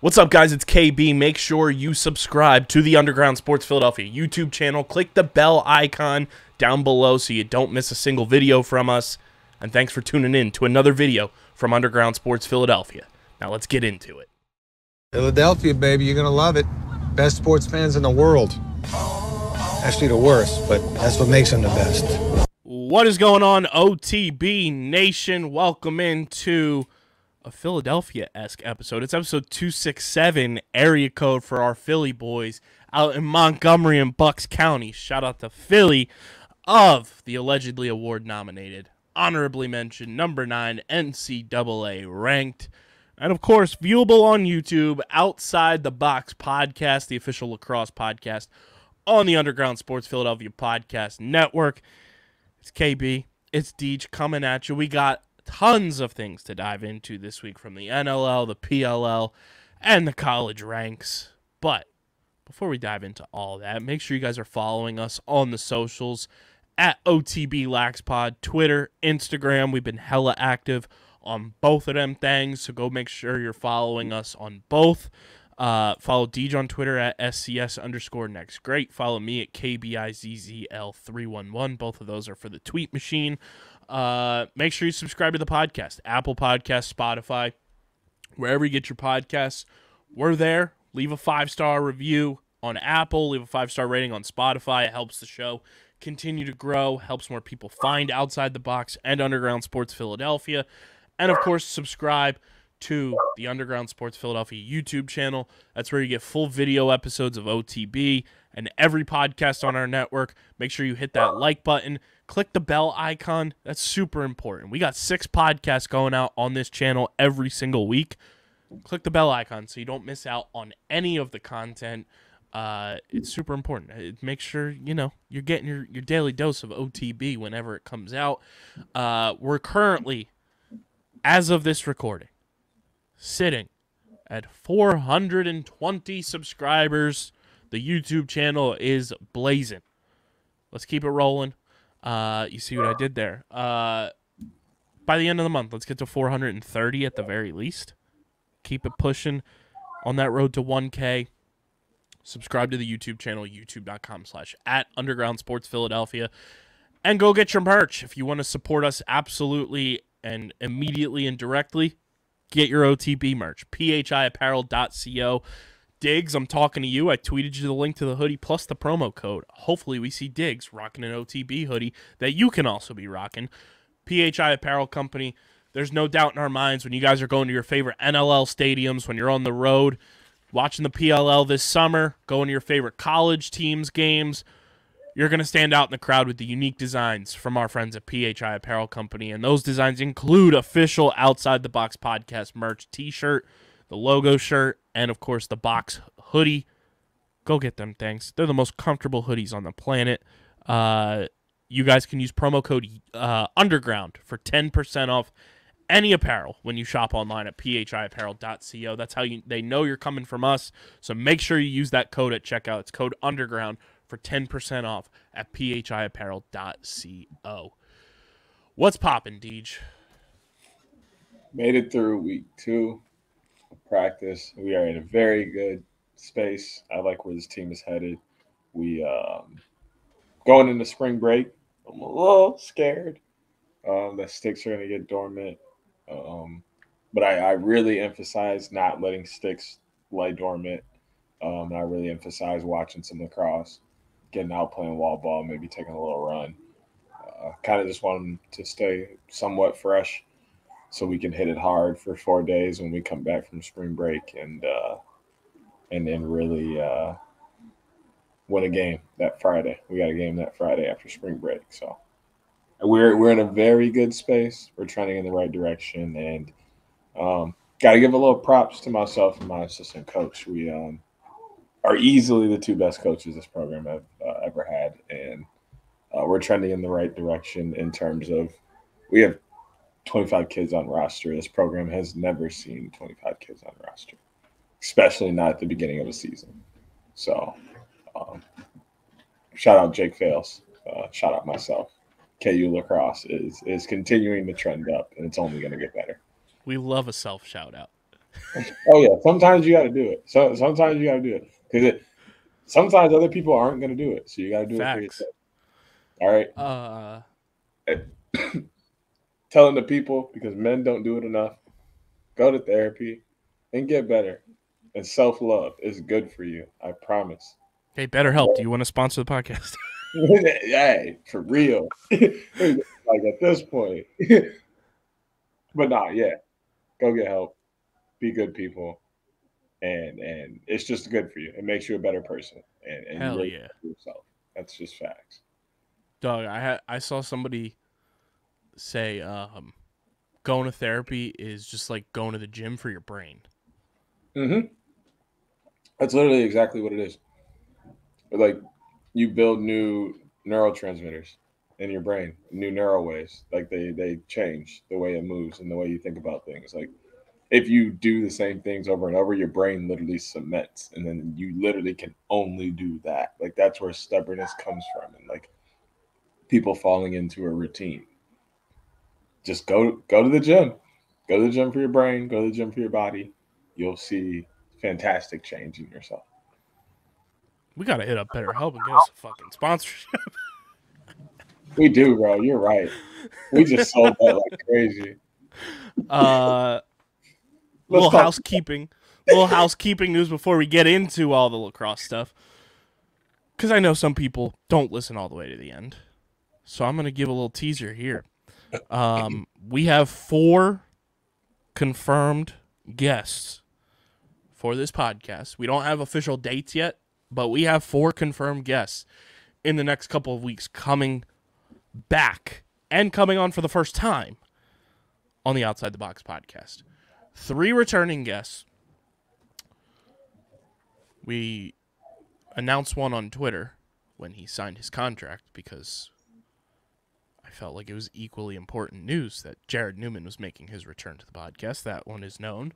What's up, guys? It's KB. Make sure you subscribe to the Underground Sports Philadelphia YouTube channel. Click the bell icon down below so you don't miss a single video from us. And thanks for tuning in to another video from Underground Sports Philadelphia. Now let's get into it. Philadelphia, baby, you're going to love it. Best sports fans in the world. Actually, the worst, but that's what makes them the best. What is going on, OTB Nation? Welcome into a Philadelphia-esque episode. It's episode 267, area code for our Philly boys out in Montgomery and Bucks County. Shout out to Philly of the allegedly award-nominated, honorably mentioned, number 9 NCAA ranked, and of course, viewable on YouTube, Outside the Box podcast, the official lacrosse podcast on the Underground Sports Philadelphia Podcast Network. It's KB, it's Deej coming at you. We got tons of things to dive into this week from the NLL, the PLL, and the college ranks. But before we dive into all that, make sure you guys are following us on the socials at OTBLaxPod, Twitter, Instagram. We've been hella active on both of them things, so go make sure you're following us on both. Follow Deej on Twitter at SCS_NextGreat. Follow me at KBIZZL311. Both of those are for the tweet machine. Make sure you subscribe to the podcast. Apple Podcasts, Spotify, wherever you get your podcasts. We're there. Leave a 5-star review on Apple. Leave a 5-star rating on Spotify. It helps the show continue to grow. Helps more people find Outside the Box and Underground Sports Philadelphia. And, of course, subscribe to the Underground Sports Philadelphia YouTube channel. That's where you get full video episodes of OTB and every podcast on our network. Make sure you hit that like button. Click the bell icon. That's super important. We got 6 podcasts going out on this channel every single week. Click the bell icon so you don't miss out on any of the content. It's super important. Make sure, you're getting your daily dose of OTB whenever it comes out. We're currently, as of this recording, sitting at 420 subscribers. The YouTube channel is blazing. Let's keep it rolling. You see what I did there. By the end of the month, let's get to 430 at the very least. Keep it pushing on that road to 1K. Subscribe to the YouTube channel, youtube.com/@undergroundsportsphiladelphia. And go get your merch. If you want to support us absolutely and immediately and directly, get your OTB merch, phiapparel.co. Diggs, I'm talking to you. I tweeted you the link to the hoodie plus the promo code. Hopefully we see Diggs rocking an OTB hoodie that you can also be rocking. PHI Apparel Company, there's no doubt in our minds when you guys are going to your favorite NLL stadiums, when you're on the road, watching the PLL this summer, going to your favorite college teams games, you're going to stand out in the crowd with the unique designs from our friends at PHI Apparel Company. And those designs include official Outside the Box podcast merch t-shirt, the logo shirt, and, of course, the box hoodie. Go get them things. They're the most comfortable hoodies on the planet. You guys can use promo code Underground for 10% off any apparel when you shop online at phiapparel.co. That's how they know you're coming from us. So make sure you use that code at checkout. It's code Underground for 10% off at phiapparel.co. What's poppin', Deej? Made it through week 2 of practice. We are in a very good space. I like where this team is headed. We going into spring break. I'm a little scared that sticks are going to get dormant. But I really emphasize not letting sticks lay dormant. I really emphasize watching some lacrosse, getting out playing wall ball, maybe taking a little run. Kind of just want them to stay somewhat fresh so we can hit it hard for 4 days when we come back from spring break and then really win a game that Friday. We got a game that Friday after spring break. So we're in a very good space. We're trending in the right direction, and got to give a little props to myself and my assistant coach. We are easily the 2 best coaches this program have ever had, and we're trending in the right direction in terms of we have 25 kids on roster. This program has never seen 25 kids on roster, especially not at the beginning of a season. So shout out Jake Fales, shout out myself. KU Lacrosse is continuing to trend up, and it's only going to get better. We love a self shout out. Oh yeah, sometimes you got to do it. So sometimes you got to do it because sometimes other people aren't going to do it. So you got to do it for Facts. yourself. All right. Uh, Telling the people because men don't do it enough. Go to therapy and get better. And self-love is good for you. I promise. hey, BetterHelp, do you want to sponsor the podcast? Hey, for real. Like at this point. But nah, yeah. Go get help. Be good people. And it's just good for you. It makes you a better person. And you Hell really yeah. yourself. That's just facts. Dog, I saw somebody say going to therapy is just like going to the gym for your brain. Mm-hmm. That's literally exactly what it is. Like you build new neurotransmitters in your brain, new neural ways. Like they change the way it moves and the way you think about things. Like if you do the same things over and over, your brain literally cements, and then you literally can only do that. Like that's where stubbornness comes from, and like people falling into a routine. Just go to the gym, go to the gym for your brain, go to the gym for your body. You'll see fantastic change in yourself. We gotta hit up BetterHelp and get us a fucking sponsorship. We do, bro. You're right. We just sold that like crazy. Little talk. housekeeping, little housekeeping news before we get into all the lacrosse stuff. Because I know some people don't listen all the way to the end, so I'm gonna give a little teaser here. We have 4 confirmed guests for this podcast. We don't have official dates yet, but we have 4 confirmed guests in the next couple of weeks coming back and coming on for the first time on the Outside the Box podcast. 3 returning guests. We announced one on Twitter when he signed his contract because I felt like it was equally important news that Jared Newman was making his return to the podcast. That one is known.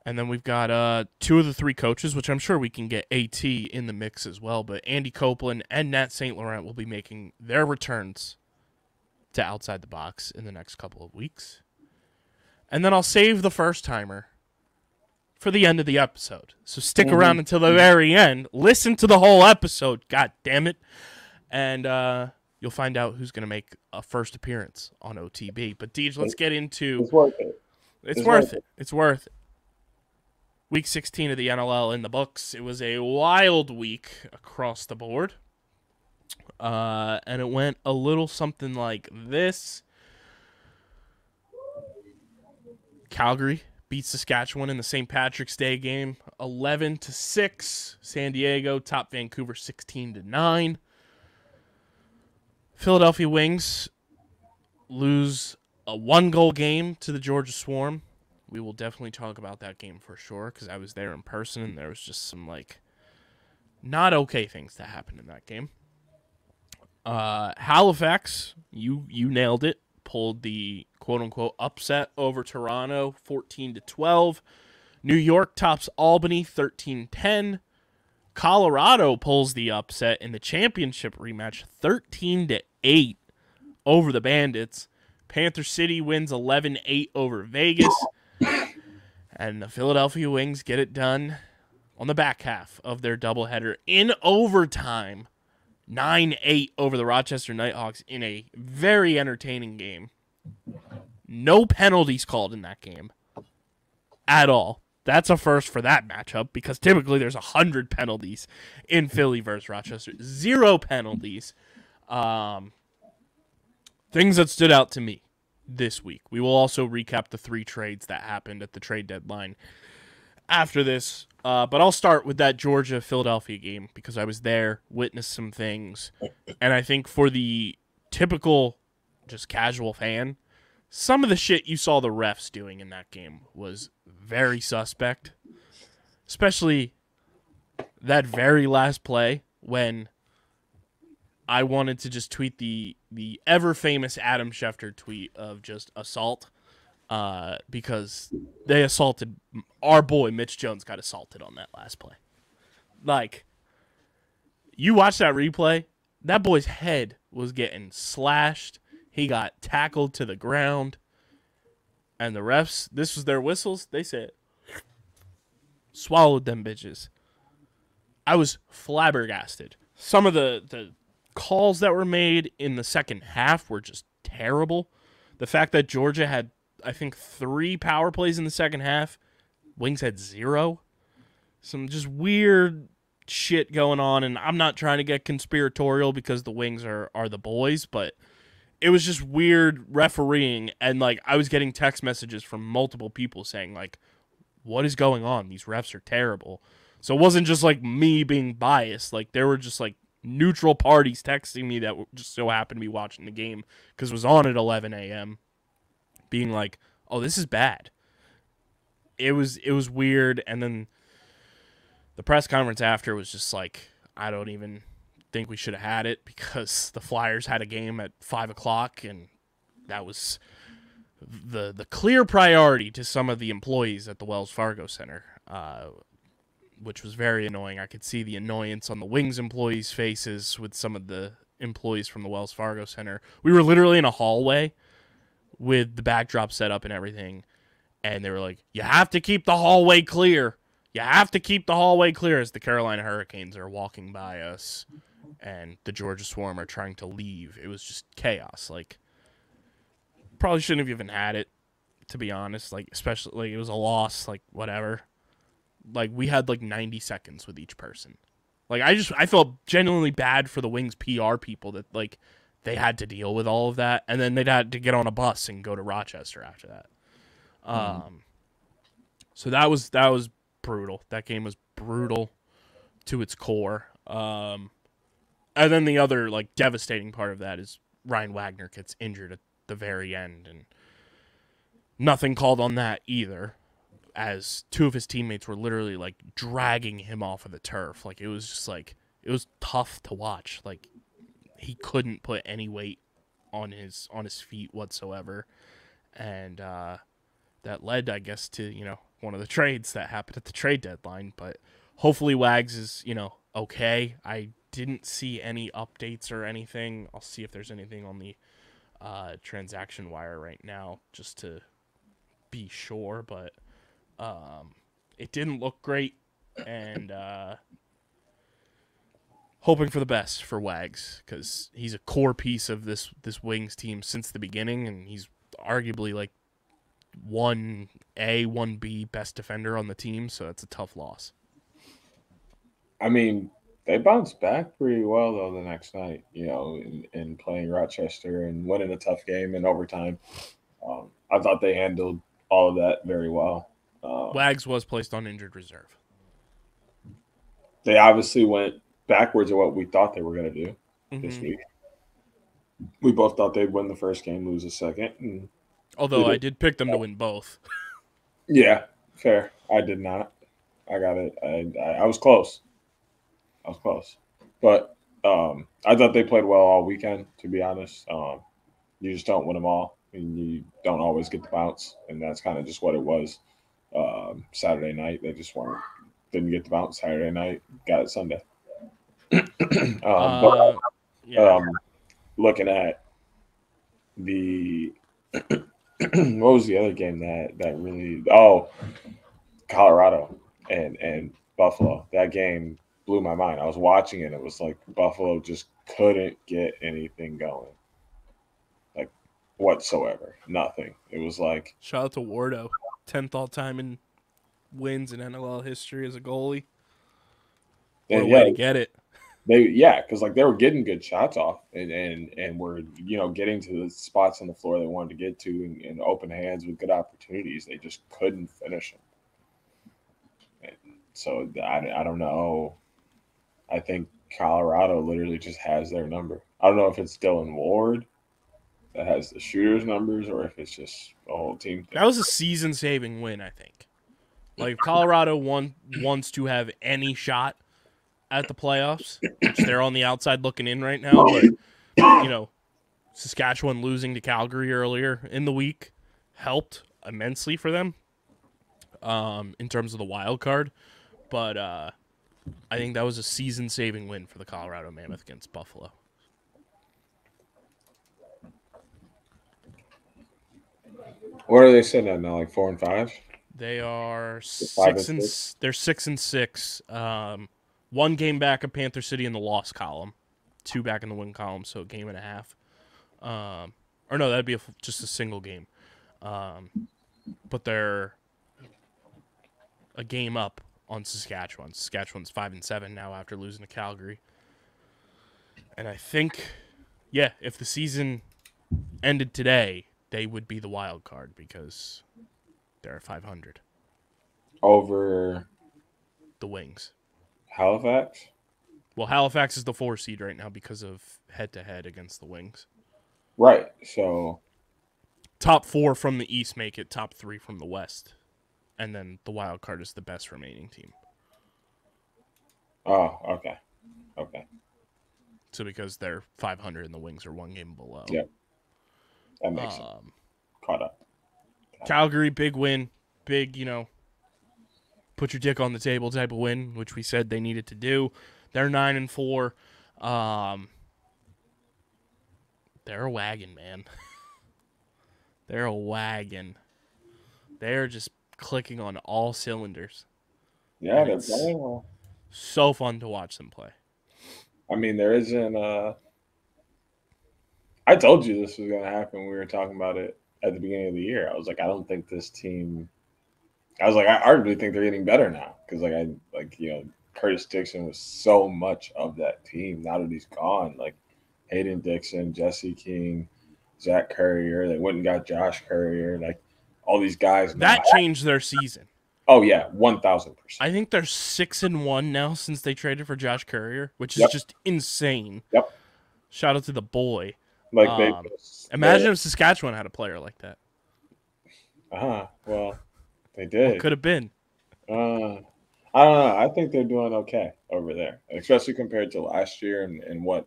And then we've got 2 of the 3 coaches, which I'm sure we can get AT in the mix as well. But Andy Copeland and Nat St. Laurent will be making their returns to Outside the Box in the next couple of weeks. And then I'll save the first-timer for the end of the episode. So stick around until the very end. Listen to the whole episode, god damn it. And you'll find out who's going to make a first appearance on OTB. But Deej, let's get into... It's worth it. It's worth it. It's worth it. Week 16 of the NLL in the books. It was a wild week across the board. And it went a little something like this. Calgary beats Saskatchewan in the St. Patrick's Day game 11-6. San Diego topped Vancouver 16-9. Philadelphia Wings lose a 1-goal game to the Georgia Swarm. We will definitely talk about that game for sure because I was there in person and there was just some like not okay things that happened in that game. Halifax, you nailed it. Pulled the quote-unquote upset over Toronto 14-12. New York tops Albany 13-10. Colorado pulls the upset in the championship rematch 13-8 over the Bandits. Panther City wins 11-8 over Vegas. And the Philadelphia Wings get it done on the back half of their doubleheader in overtime. 9-8 over the Rochester Nighthawks in a very entertaining game. No penalties called in that game at all. That's a first for that matchup because typically there's 100 penalties in Philly versus Rochester. 0 penalties. Things that stood out to me this week. We will also recap the 3 trades that happened at the trade deadline after this. But I'll start with that Georgia-Philadelphia game because I was there, witnessed some things. And I think for the typical just casual fan, some of the shit you saw the refs doing in that game was very suspect. Especially that very last play when I wanted to just tweet the ever-famous Adam Schefter tweet of just assault. Because they assaulted our boy Mitch Jones got assaulted on that last play. Like, you watch that replay, that boy's head was getting slashed. He got tackled to the ground. And the refs, this was their whistles. They said, swallowed them bitches. I was flabbergasted. Some of the calls that were made in the second half were just terrible. The fact that Georgia had, I think, 3 power plays in the second half, Wings had 0. Some just weird shit going on, and I'm not trying to get conspiratorial because the Wings are the boys, but it was just weird refereeing, and like I was getting text messages from multiple people saying like, what is going on? These refs are terrible. So it wasn't just like me being biased. Like there were just like neutral parties texting me that just so happened to be watching the game because it was on at 11 a.m. being like, oh, this is bad. It was weird. And then the press conference after was just like, I don't even think we should have had it because the Flyers had a game at 5 o'clock and that was the clear priority to some of the employees at the Wells Fargo Center, which was very annoying. I could see the annoyance on the Wings employees' faces with some of the employees from the Wells Fargo Center. We were literally in a hallway with the backdrop set up and everything, and they were like, you have to keep the hallway clear. You have to keep the hallway clear as the Carolina Hurricanes are walking by us and the Georgia Swarm are trying to leave. It was just chaos. Like, probably shouldn't have even had it, to be honest. Like, especially, like, it was a loss, like, whatever. Like, we had, like, 90 seconds with each person. Like, I felt genuinely bad for the Wings PR people that, like, they had to deal with all of that, and then they'd had to get on a bus and go to Rochester after that. So that was brutal. That game was brutal to its core. And then the other, like, devastating part of that is Ryan Wagner gets injured at the very end, and nothing called on that either, as 2 of his teammates were literally, like, dragging him off of the turf. Like, it was just, like, it was tough to watch. Like, he couldn't put any weight on his feet whatsoever. And that led, I guess, to, you know, one of the trades that happened at the trade deadline. But hopefully Wags is, you know, okay. I didn't see any updates or anything. I'll see if there's anything on the transaction wire right now just to be sure. But it didn't look great. And hoping for the best for Wags because he's a core piece of this Wings team since the beginning, and he's arguably like 1A, 1B best defender on the team, so that's a tough loss. I mean, they bounced back pretty well, though, the next night, you know, in playing Rochester and winning a tough game in overtime. I thought they handled all of that very well. Wags was placed on injured reserve. They obviously went backwards of what we thought they were going to do this week. We both thought they'd win the first game, lose the second. And although I did pick them to win both. Yeah, fair. I did not. I got it. I was close. But I thought they played well all weekend, to be honest. You just don't win them all. And you don't always get the bounce, and that's kind of just what it was. Saturday night, they just didn't get the bounce Saturday night, got it Sunday. Looking at the what was the other game that really Colorado and Buffalo. That game blew my mind. I was watching it. It was like Buffalo just couldn't get anything going, like whatsoever. Nothing. It was like shout out to Wardo, 10th all time in wins in NLL history as a goalie. What a way to get it. Because like they were getting good shots off and were, you know, getting to the spots on the floor they wanted to get to and open hands with good opportunities. They just couldn't finish them. And so I don't know. I think Colorado literally just has their number. I don't know if it's Dylan Ward that has the shooter's numbers or if it's just a whole team thing. That was a season-saving win, I think. Like, if Colorado wants to have any shot at the playoffs, which they're on the outside looking in right now, but, you know, Saskatchewan losing to Calgary earlier in the week helped immensely for them in terms of the wild card. But I think that was a season-saving win for the Colorado Mammoth against Buffalo. What are they sitting at now? Like 4 and 5? They are 5 and 6 and 6? they're 6-6. One game back of Panther City in the loss column, 2 back in the win column, so a game and a half. Or no, that'd be just a single game. But they're a game up on Saskatchewan. Saskatchewan's 5-7 now after losing to Calgary. And I think, if the season ended today, they would be the wild card because they're at 500. Over The Wings. Halifax? Well, Halifax is the 4 seed right now because of head-to-head against the Wings. Right. So Top 4 from the East make it, top 3 from the West. And then the wild card is the best remaining team. oh, okay. Okay. So because they're 500 and the Wings are 1 game below. Yep. That makes sense. Caught up. Calgary, big win. Big, put your dick on the table type of win, which we said they needed to do. They're 9-4. They're a wagon, man. They're a wagon. They're just clicking on all cylinders. Yeah, And they're it's playing well. so fun to watch them play. I mean, there isn't I told you this was going to happen when we were talking about it at the beginning of the year. I was like, I don't think this team – I was like, I arguably think they're getting better now because, Curtis Dixon was so much of that team. Now that he's gone, like Hayden Dixon, Jesse King, Zach Currier, they went and got Josh Currier, like all these guys. That changed their season. Oh, yeah, 1,000%. I think they're 6-1 now since they traded for Josh Currier, which is just insane. Yep. Shout out to the boy. Like imagine if Saskatchewan had a player like that. Well, they did. Could have been. I don't know. I think they're doing okay over there, especially compared to last year and what.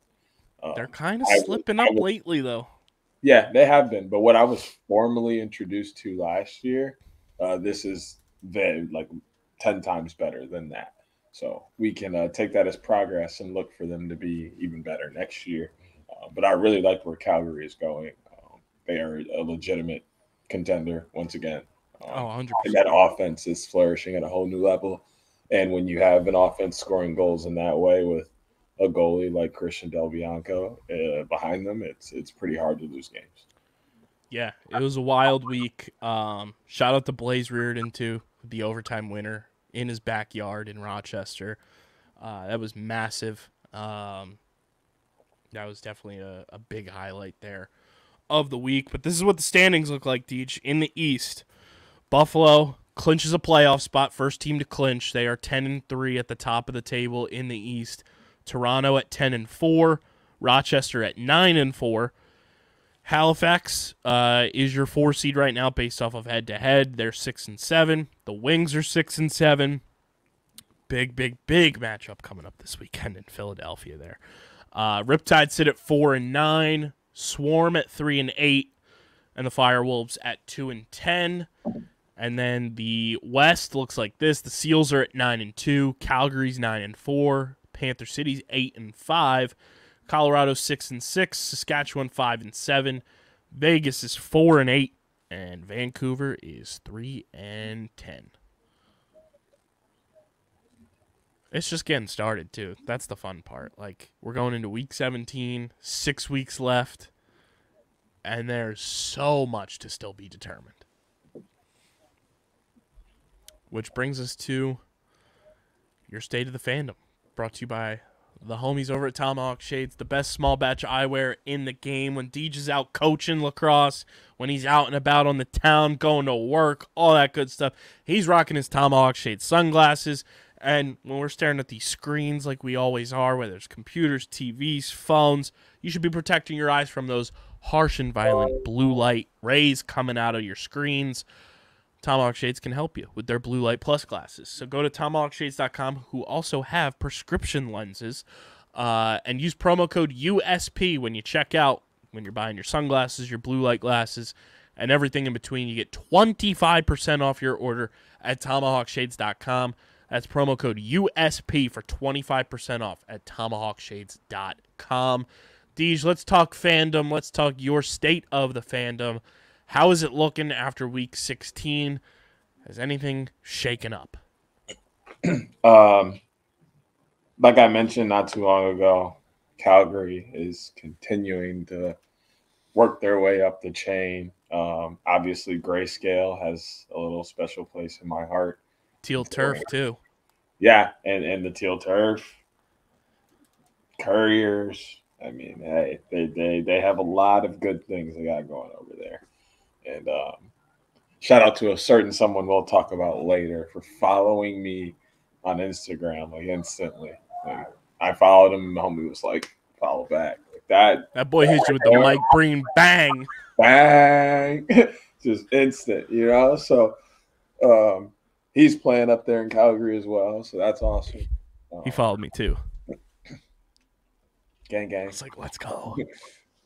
They're kind of slipping up lately, though. Yeah, they have been. But what I was formally introduced to last year, this is very 10 times better than that. So we can take that as progress and look for them to be even better next year. But I really like where Calgary is going. They are a legitimate contender once again. 100%. And that offense is flourishing at a whole new level. And when you have an offense scoring goals in that way with a goalie like Christian Del Bianco behind them, it's pretty hard to lose games. Yeah, it was a wild week. Shout out to Blaze Reardon, too, the overtime winner in his backyard in Rochester. That was massive. That was definitely a big highlight there of the week. But this is what the standings look like, Deej. In the East, Buffalo clinches a playoff spot, first team to clinch. They are 10-3 at the top of the table in the East. Toronto at 10-4, Rochester at 9-4. Halifax is your 4 seed right now based off of head-to-head. They're 6-7. The Wings are 6-7. Big matchup coming up this weekend in Philadelphia there. Riptide sit at 4-9, Swarm at 3-8, and the Firewolves at 2-10. And then the West looks like this. The Seals are at 9-2, Calgary's 9-4, Panther City's 8-5, Colorado 6-6, Saskatchewan 5-7, Vegas is 4-8, and Vancouver is 3-10. It's just getting started, too. That's the fun part. We're going into week 17, 6 weeks left, and there's so much to still be determined. Which brings us to your State of the Fandom, brought to you by the homies over at Tomahawk Shades, the best small batch eyewear in the game. When Deej is out coaching lacrosse, when he's out and about on the town, going to work, all that good stuff, he's rocking his Tomahawk Shades sunglasses. And when we're staring at these screens like we always are, whether it's computers, TVs, phones, you should be protecting your eyes from those harsh and violent blue light rays coming out of your screens. Tomahawk Shades can help you with their Blue Light Plus glasses. So go to tomahawkshades.com, who also have prescription lenses, and use promo code USP when you check out, when you're buying your sunglasses, your blue light glasses, and everything in between. You get 25% off your order at tomahawkshades.com. That's promo code USP for 25% off at tomahawkshades.com. Deej, let's talk fandom. Let's talk your state of the fandom. How is it looking after week 16? Has anything shaken up? Like I mentioned not too long ago, Calgary is continuing to work their way up the chain. Obviously, Grayscale has a little special place in my heart. Teal turf, too. Yeah, and the teal turf, Couriers. I mean, hey, they have a lot of good things they got going over there. And shout out to a certain someone we'll talk about later for following me on Instagram like instantly. Like I followed him, and the homie was like, follow back. Like that. That boy hits you with the Mike Breen bang. Bang. Just instant, you know? So he's playing up there in Calgary as well. So that's awesome. He followed me too. Gang, gang. I was like, let's go.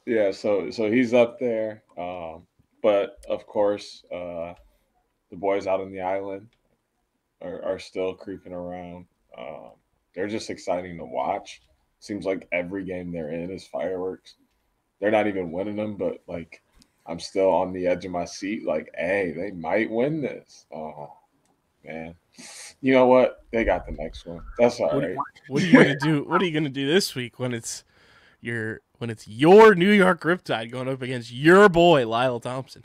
Yeah, so he's up there. But of course, the boys out on the island are still creeping around. They're just exciting to watch. Seems like every game they're in is fireworks. They're not even winning them, but like I'm still on the edge of my seat. Like, hey, they might win this. Oh man, you know what? They got the next one. That's all right. What are you gonna do? What are you gonna do this week when it's your New York Riptide going up against your boy Lyle Thompson?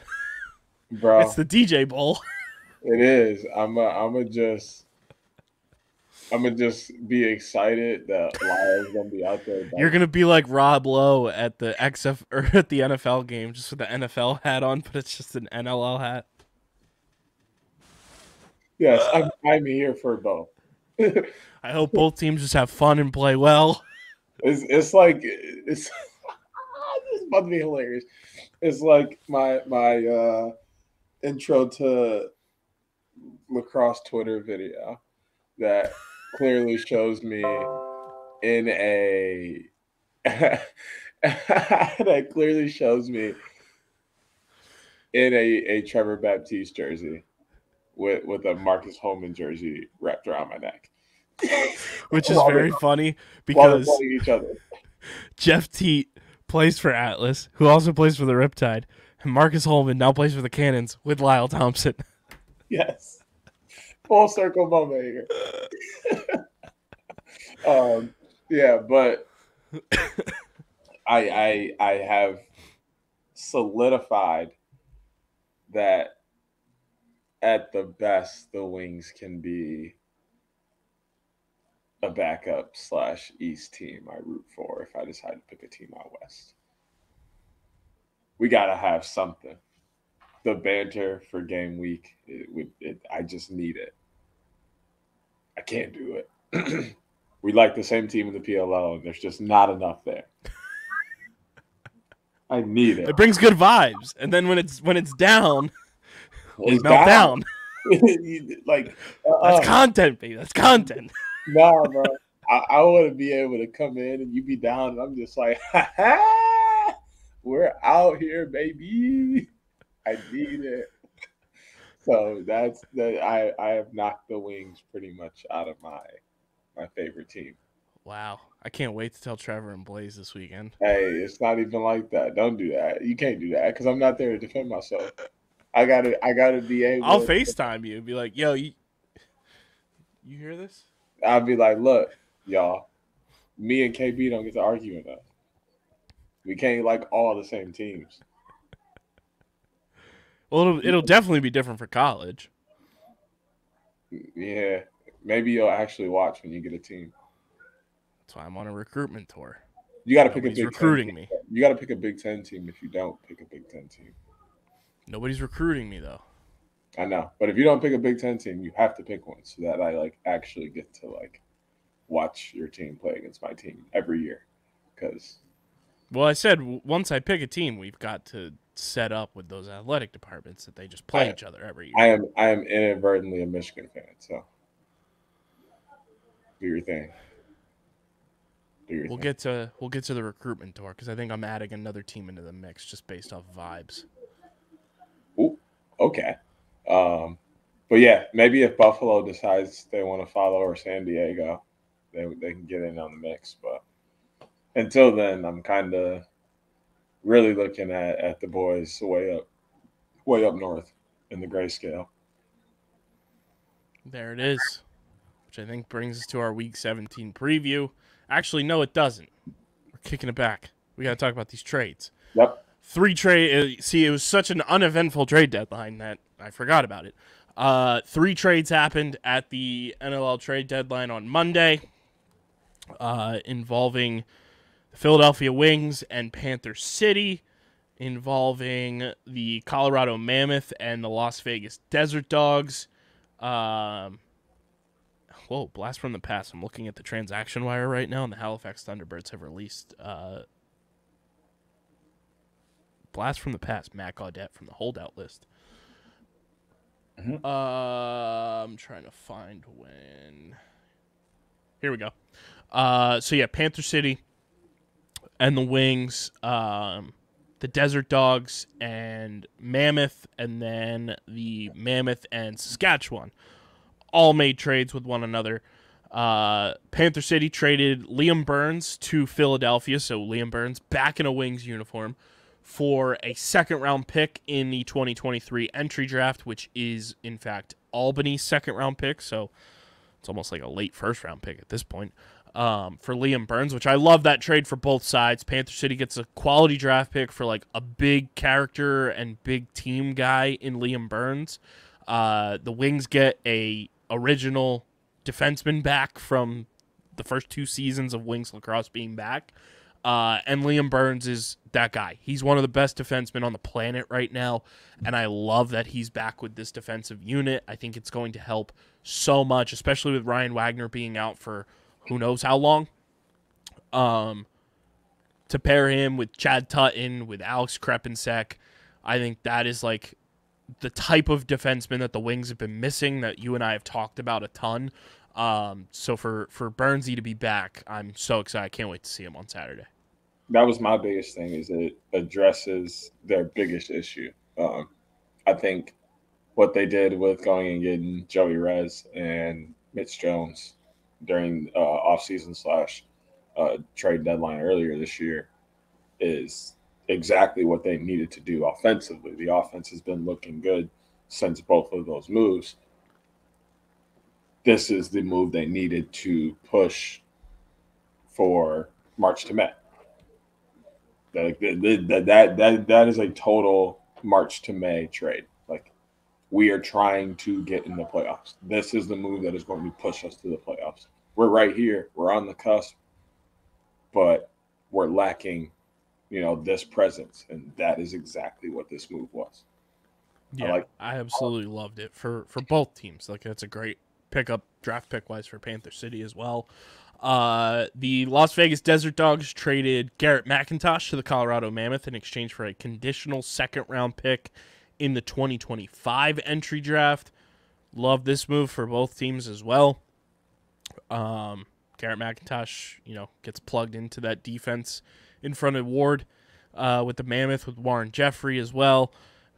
Bro, it's the DJ Bowl. It is. I'm gonna just be excited that Lyle's gonna be out there. You're gonna be like Rob Lowe at the XF or at the NFL game, just with the NFL hat on, but it's just an NLL hat. Yes, I'm here for both. I hope both teams just have fun and play well. It's like it's about to be hilarious. It's like my intro to lacrosse Twitter video that clearly shows me in a Trevor Baptiste jersey with a Marcus Holman jersey wrapped around my neck. Which is very funny because each other. Jeff Teat plays for Atlas, who also plays for the Riptide, and Marcus Holman now plays for the Cannons with Lyle Thompson. Yes. Full circle moment here. Yeah, but I have solidified that at the best the Wings can be a backup / East team I root for if I decide to pick a team out West. We gotta have something. The banter for game week, I just need it. I can't do it. We like the same team in the PLL, and there's just not enough there. I need it. It brings good vibes, and then when it's down, It's melt down. Like that's content, baby. That's content. Nah, bro. I want to be able to come in and you be down, and I'm just like, ha ha, we're out here, baby. I need it. So that's that. I have knocked the Wings pretty much out of my favorite team. Wow, I can't wait to tell Trevor and Blaze this weekend. Hey, it's not even like that. Don't do that. You can't do that because I'm not there to defend myself. I gotta be able. I'll FaceTime you and be like, "Yo, you hear this?" I'll be like, "Look, y'all, me and KB don't get to argue enough. We can't like all the same teams." Well, it'll definitely be different for college. Yeah, maybe you'll actually watch when you get a team. That's why I'm on a recruitment tour. You got to pick a Big recruiting 10 me. You got to pick a Big Ten team if you don't pick a Big Ten team. Nobody's recruiting me though. I know, but if you don't pick a Big Ten team, you have to pick one so that I like actually get to like watch your team play against my team every year. Because, well, I said once I pick a team, we've got to set up with those athletic departments that they just play each other every year. I am inadvertently a Michigan fan, so do your thing. We'll get to the recruitment tour because I think I'm adding another team into the mix just based off vibes. Ooh, okay. But yeah, maybe if Buffalo decides they want to follow or San Diego, they can get in on the mix. But until then, I'm kind of really looking at the boys way up way up north in the grayscale. There it is, which I think brings us to our Week 17 preview. Actually, no, it doesn't. We're kicking it back. We got to talk about these trades. Yep. 3 trade. See, it was such an uneventful trade deadline that I forgot about it. 3 trades happened at the NLL trade deadline on Monday, involving the Philadelphia Wings and Panther City, involving the Colorado Mammoth and the Las Vegas Desert Dogs. Whoa, blast from the past. I'm looking at the transaction wire right now, and the Halifax Thunderbirds have released blast from the past, Matt Gaudette from the holdout list. I'm trying to find when. Here we go. So yeah, Panther City and the Wings, the Desert Dogs and Mammoth, and then the Mammoth and Saskatchewan all made trades with one another. Panther City traded Liam Burns to Philadelphia, so Liam Burns back in a Wings uniform, for a second-round pick in the 2023 entry draft, which is, in fact, Albany's second-round pick, so it's almost like a late first-round pick at this point, for Liam Burns, which I love that trade for both sides. Panther City gets a quality draft pick for, like, a big character and big team guy in Liam Burns. The Wings get a original defenseman back from the first 2 seasons of Wings Lacrosse being back. And Liam Burns is that guy. He's one of the best defensemen on the planet right now, and I love that he's back with this defensive unit. I think it's going to help so much, especially with Ryan Wagner being out for who knows how long. To pair him with Chad Tutton, with Alex Krepensek, I think that is like the type of defenseman that the Wings have been missing, that you and I have talked about a ton. So for Burnsy to be back, I'm so excited. I can't wait to see him on Saturday. That was my biggest thing, is it addresses their biggest issue. I think what they did with going and getting Joey Rez and Mitch Jones during offseason / trade deadline earlier this year is exactly what they needed to do offensively. The offense has been looking good since both of those moves. This is the move they needed to push for March to May. That is a total March to May trade. Like, we are trying to get in the playoffs. This is the move that is going to push us to the playoffs. We're right here. We're on the cusp, but we're lacking, this presence, and that is exactly what this move was. Yeah, I absolutely loved it for both teams. Like, that's a great pickup, draft pick wise, for Panther City as well. The Las Vegas Desert Dogs traded Garrett McIntosh to the Colorado Mammoth in exchange for a conditional second-round pick in the 2025 entry draft. Love this move for both teams as well. Garrett McIntosh, gets plugged into that defense in front of Ward with the Mammoth, with Warren Jeffrey as well.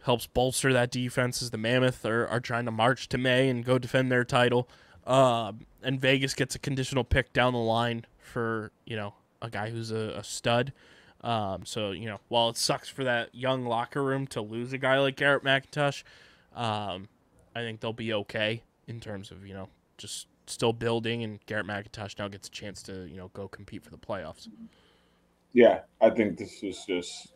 Helps bolster that defense as the Mammoth are trying to march to May and go defend their title. And Vegas gets a conditional pick down the line for, a guy who's a stud. So, while it sucks for that young locker room to lose a guy like Garrett McIntosh, I think they'll be okay in terms of, just still building, and Garrett McIntosh now gets a chance to, go compete for the playoffs. Yeah, I think this is just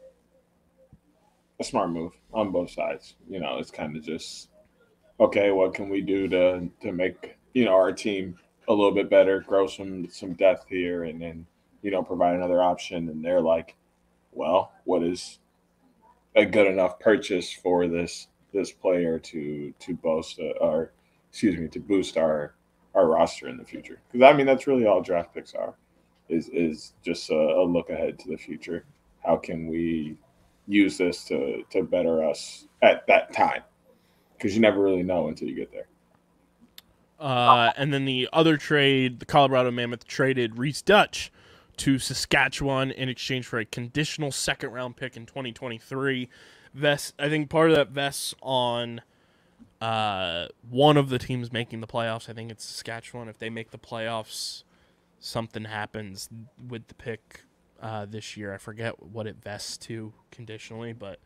a smart move on both sides. It's kind of just, okay, what can we do to make, our team a little bit better, grow some depth here, and then, provide another option. And they're like, well, what is a good enough purchase for this player to boost our roster in the future? Because that's really all draft picks are, is just a look ahead to the future. How can we use this to better us at that time? Because you never really know until you get there. And then the other trade, the Colorado Mammoth traded Reese Dutch to Saskatchewan in exchange for a conditional second-round pick in 2023. I think part of that vests on one of the teams making the playoffs. I think it's Saskatchewan. If they make the playoffs, something happens with the pick this year. I forget what it vests to conditionally, but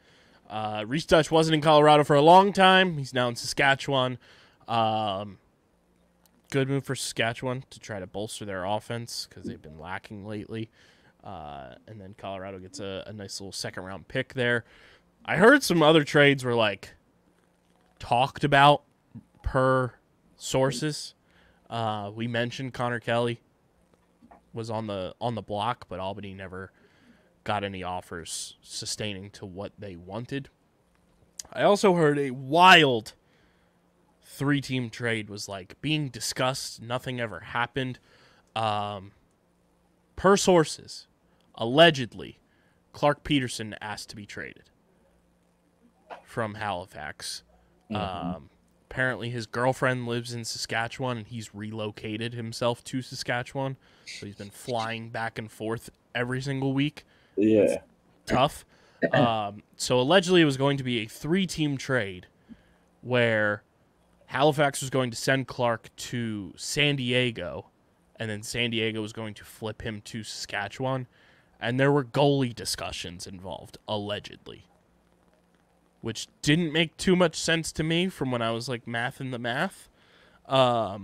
Reese Dutch wasn't in Colorado for a long time. He's now in Saskatchewan. Good move for Saskatchewan to try to bolster their offense because they've been lacking lately. And then Colorado gets a nice little second-round pick there. I heard some other trades were, like, talked about per sources. We mentioned Connor Kelly was on the block, but Albany never got any offers sustaining to what they wanted. I also heard a wild 3-team trade was like being discussed. Nothing ever happened. Per sources, allegedly, Clark Peterson asked to be traded from Halifax. Apparently his girlfriend lives in Saskatchewan and he's relocated himself to Saskatchewan. So he's been flying back and forth every single week. Yeah. It's tough. So allegedly it was going to be a 3-team trade where Halifax was going to send Clark to San Diego and then San Diego was going to flip him to Saskatchewan. And there were goalie discussions involved, allegedly. Which didn't make too much sense to me from when I was like mathing the math. But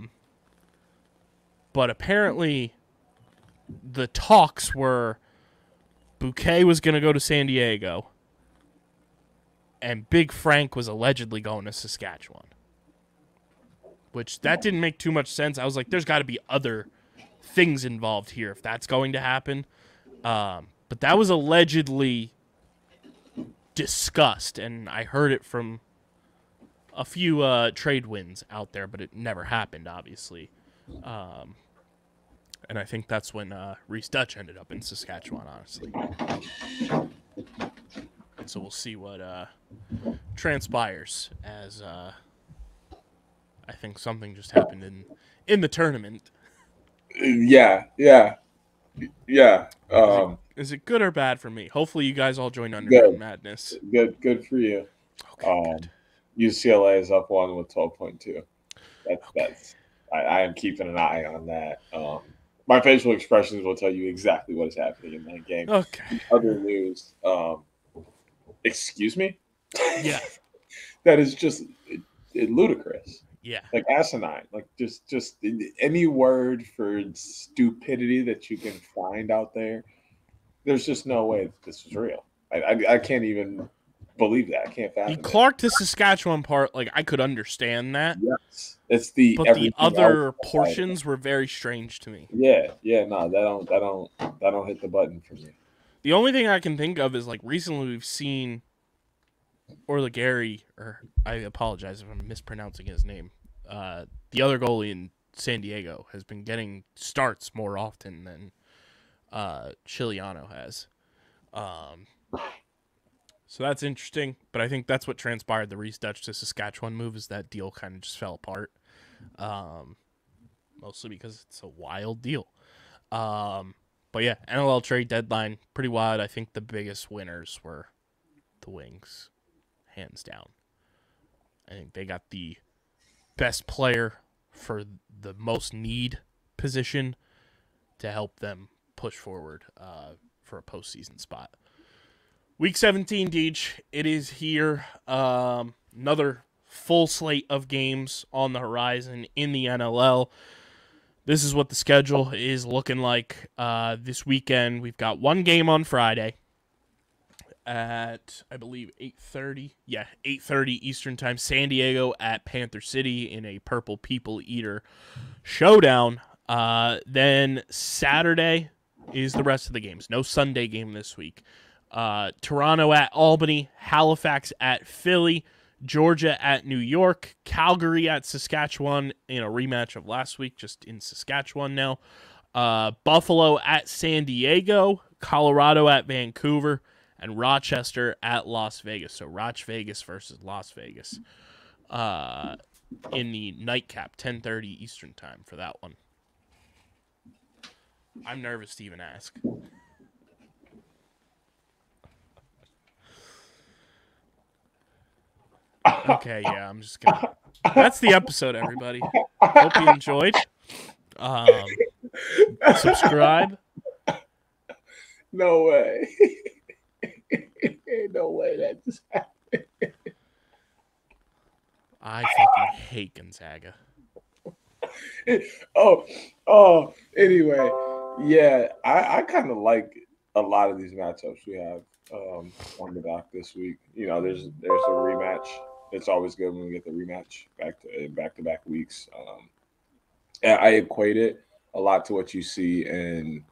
apparently the talks were Bouquet was going to go to San Diego and Big Frank was allegedly going to Saskatchewan. Which that didn't make too much sense. I was like, there's got to be other things involved here if that's going to happen. But that was allegedly discussed, and I heard it from a few trade wins out there, but it never happened, obviously. And I think that's when Reese Dutch ended up in Saskatchewan, honestly. So we'll see what transpires, as I think something just happened in the tournament. Yeah. Is it good or bad for me? Hopefully you guys all join Underground Madness. Good for you. Okay, good. UCLA is up 1 with 12.2. That's I am keeping an eye on that. My facial expressions will tell you exactly what is happening in that game. Okay. Other news. Excuse me? Yeah. That is just ludicrous. Yeah. Like asinine. Like just any word for stupidity that you can find out there. There's just no way that this is real. I can't even believe that. I can't fathom The Clark to Saskatchewan part, like, I could understand that. Yes. It's but the other portions were very strange to me. Yeah, no, that don't hit the button for me. The only thing I can think of is, like, recently we've seen Gary, or I apologize if I'm mispronouncing his name. The other goalie in San Diego has been getting starts more often than Chiliano has. So that's interesting, but I think that's what transpired. The Reese Dutch to Saskatchewan move is that deal kind of just fell apart. Mostly because it's a wild deal. But yeah, NLL trade deadline, pretty wild. I think the biggest winners were the Wings, hands down. I think they got the best player for the most need position to help them push forward for a postseason spot. Week 17, Deej, it is here. Another full slate of games on the horizon in the NLL. This is what the schedule is looking like this weekend. We've got one game on Friday at, I believe, 8:30. Yeah, 8:30 Eastern Time. San Diego at Panther City in a Purple People Eater showdown. Then Saturday is the rest of the games. No Sunday game this week. Toronto at Albany, Halifax at Philly, Georgia at New York, Calgary at Saskatchewan in a rematch of last week, just in Saskatchewan now. Buffalo at San Diego, Colorado at Vancouver, and Rochester at Las Vegas. So Roch Vegas versus Las Vegas in the nightcap, 10:30 Eastern Time for that one. I'm nervous to even ask. Okay, yeah, I'm just gonna. That's the episode, everybody. Hope you enjoyed. Subscribe. No way. Ain't no way that just happened. I fucking hate Gonzaga. Anyway, yeah, I kind of like a lot of these matchups we have on the dock this week. You know, there's a rematch. It's always good when we get the rematch back to back weeks. And I equate it a lot to what you see in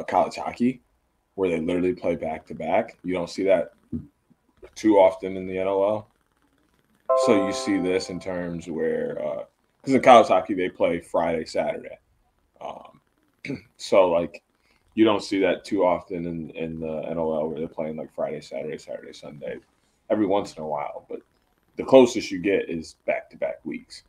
college hockey, where they literally play back to back. You don't see that too often in the NLL. So you see this in terms where, because in college hockey they play Friday, Saturday. So like you don't see that too often in the NLL where they're playing like Friday, Saturday, Saturday, Sunday, every once in a while. But the closest you get is back to back weeks,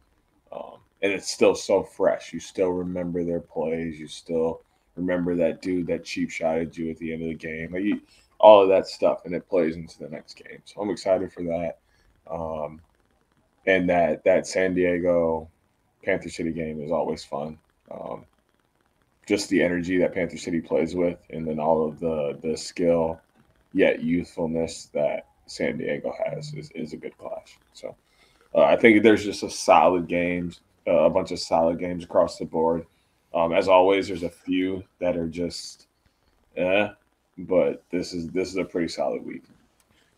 and it's still so fresh. You still remember their plays. You still remember that dude that cheap shotted you at the end of the game. Like all of that stuff, and it plays into the next game. So I'm excited for that. And that San Diego Panther City game is always fun. Just the energy that Panther City plays with, and then all of the skill yet youthfulness that San Diego has is a good clash. So I think there's just a solid games, a bunch of solid games across the board. As always, there's a few that are just, but this is a pretty solid week.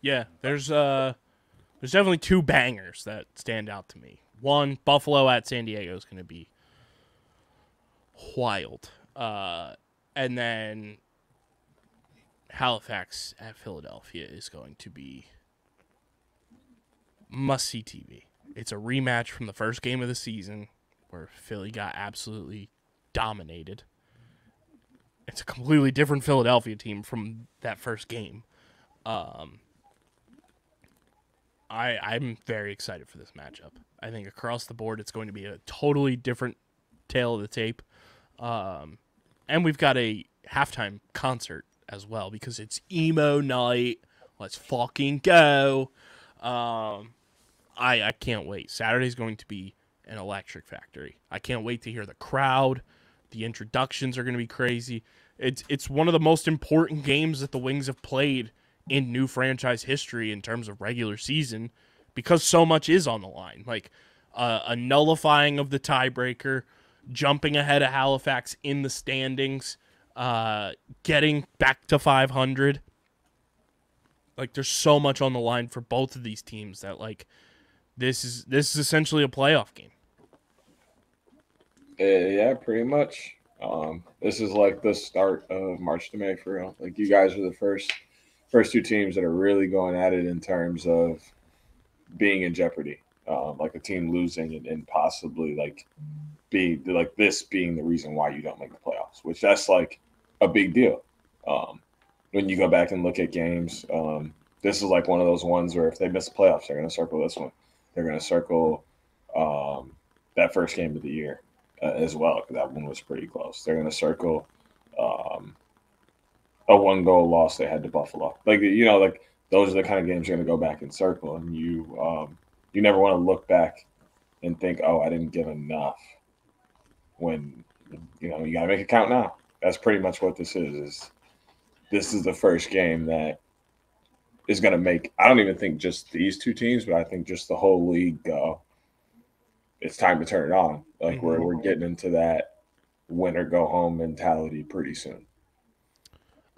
Yeah, there's definitely two bangers that stand out to me. One, Buffalo at San Diego is going to be wild. And then Halifax at Philadelphia is going to be must-see TV. It's a rematch from the first game of the season where Philly got absolutely dominated. It's a completely different Philadelphia team from that first game. I'm very excited for this matchup. I think across the board it's going to be a totally different tale of the tape. And we've got a halftime concert as well because it's emo night. Let's fucking go. I can't wait. Saturday's going to be an electric factory. I can't wait to hear the crowd. The introductions are going to be crazy. It's one of the most important games that the Wings have played in new franchise history in terms of regular season because so much is on the line. Like a nullifying of the tiebreaker, jumping ahead of Halifax in the standings, getting back to 500. Like there's so much on the line for both of these teams that like this is essentially a playoff game. Yeah, pretty much. This is like the start of March to May for real. Like you guys are the first two teams that are really going at it in terms of being in jeopardy. Like a team losing and possibly like being like this being the reason why you don't make the playoffs, which that's like a big deal. When you go back and look at games, this is like one of those ones where if they miss the playoffs, they're going to circle this one. They're going to circle that first game of the year as well, because that one was pretty close. They're going to circle a 1-goal loss they had to Buffalo. Like, you know, like those are the kind of games you're going to go back and circle, and you never want to look back and think, oh, I didn't give enough. When you know you got to make it count now. That's pretty much what this is. This is the first game that is going to make. I don't even think just these two teams, but I think just the whole league go. It's time to turn it on. Like we're getting into that win or go home mentality pretty soon.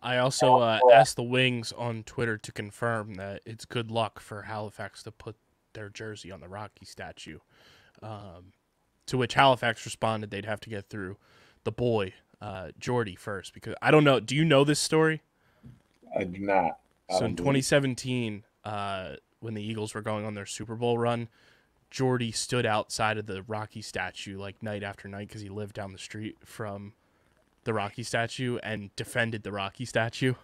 I also asked the Wings on Twitter to confirm that it's good luck for Halifax to put their jersey on the Rocky statue. To which Halifax responded they'd have to get through the boy, Jordy, first. Because I don't know. Do you know this story? I do not. So in 2017, when the Eagles were going on their Super Bowl run, Jordy stood outside of the Rocky statue like night after night because he lived down the street from the Rocky statue and defended the Rocky statue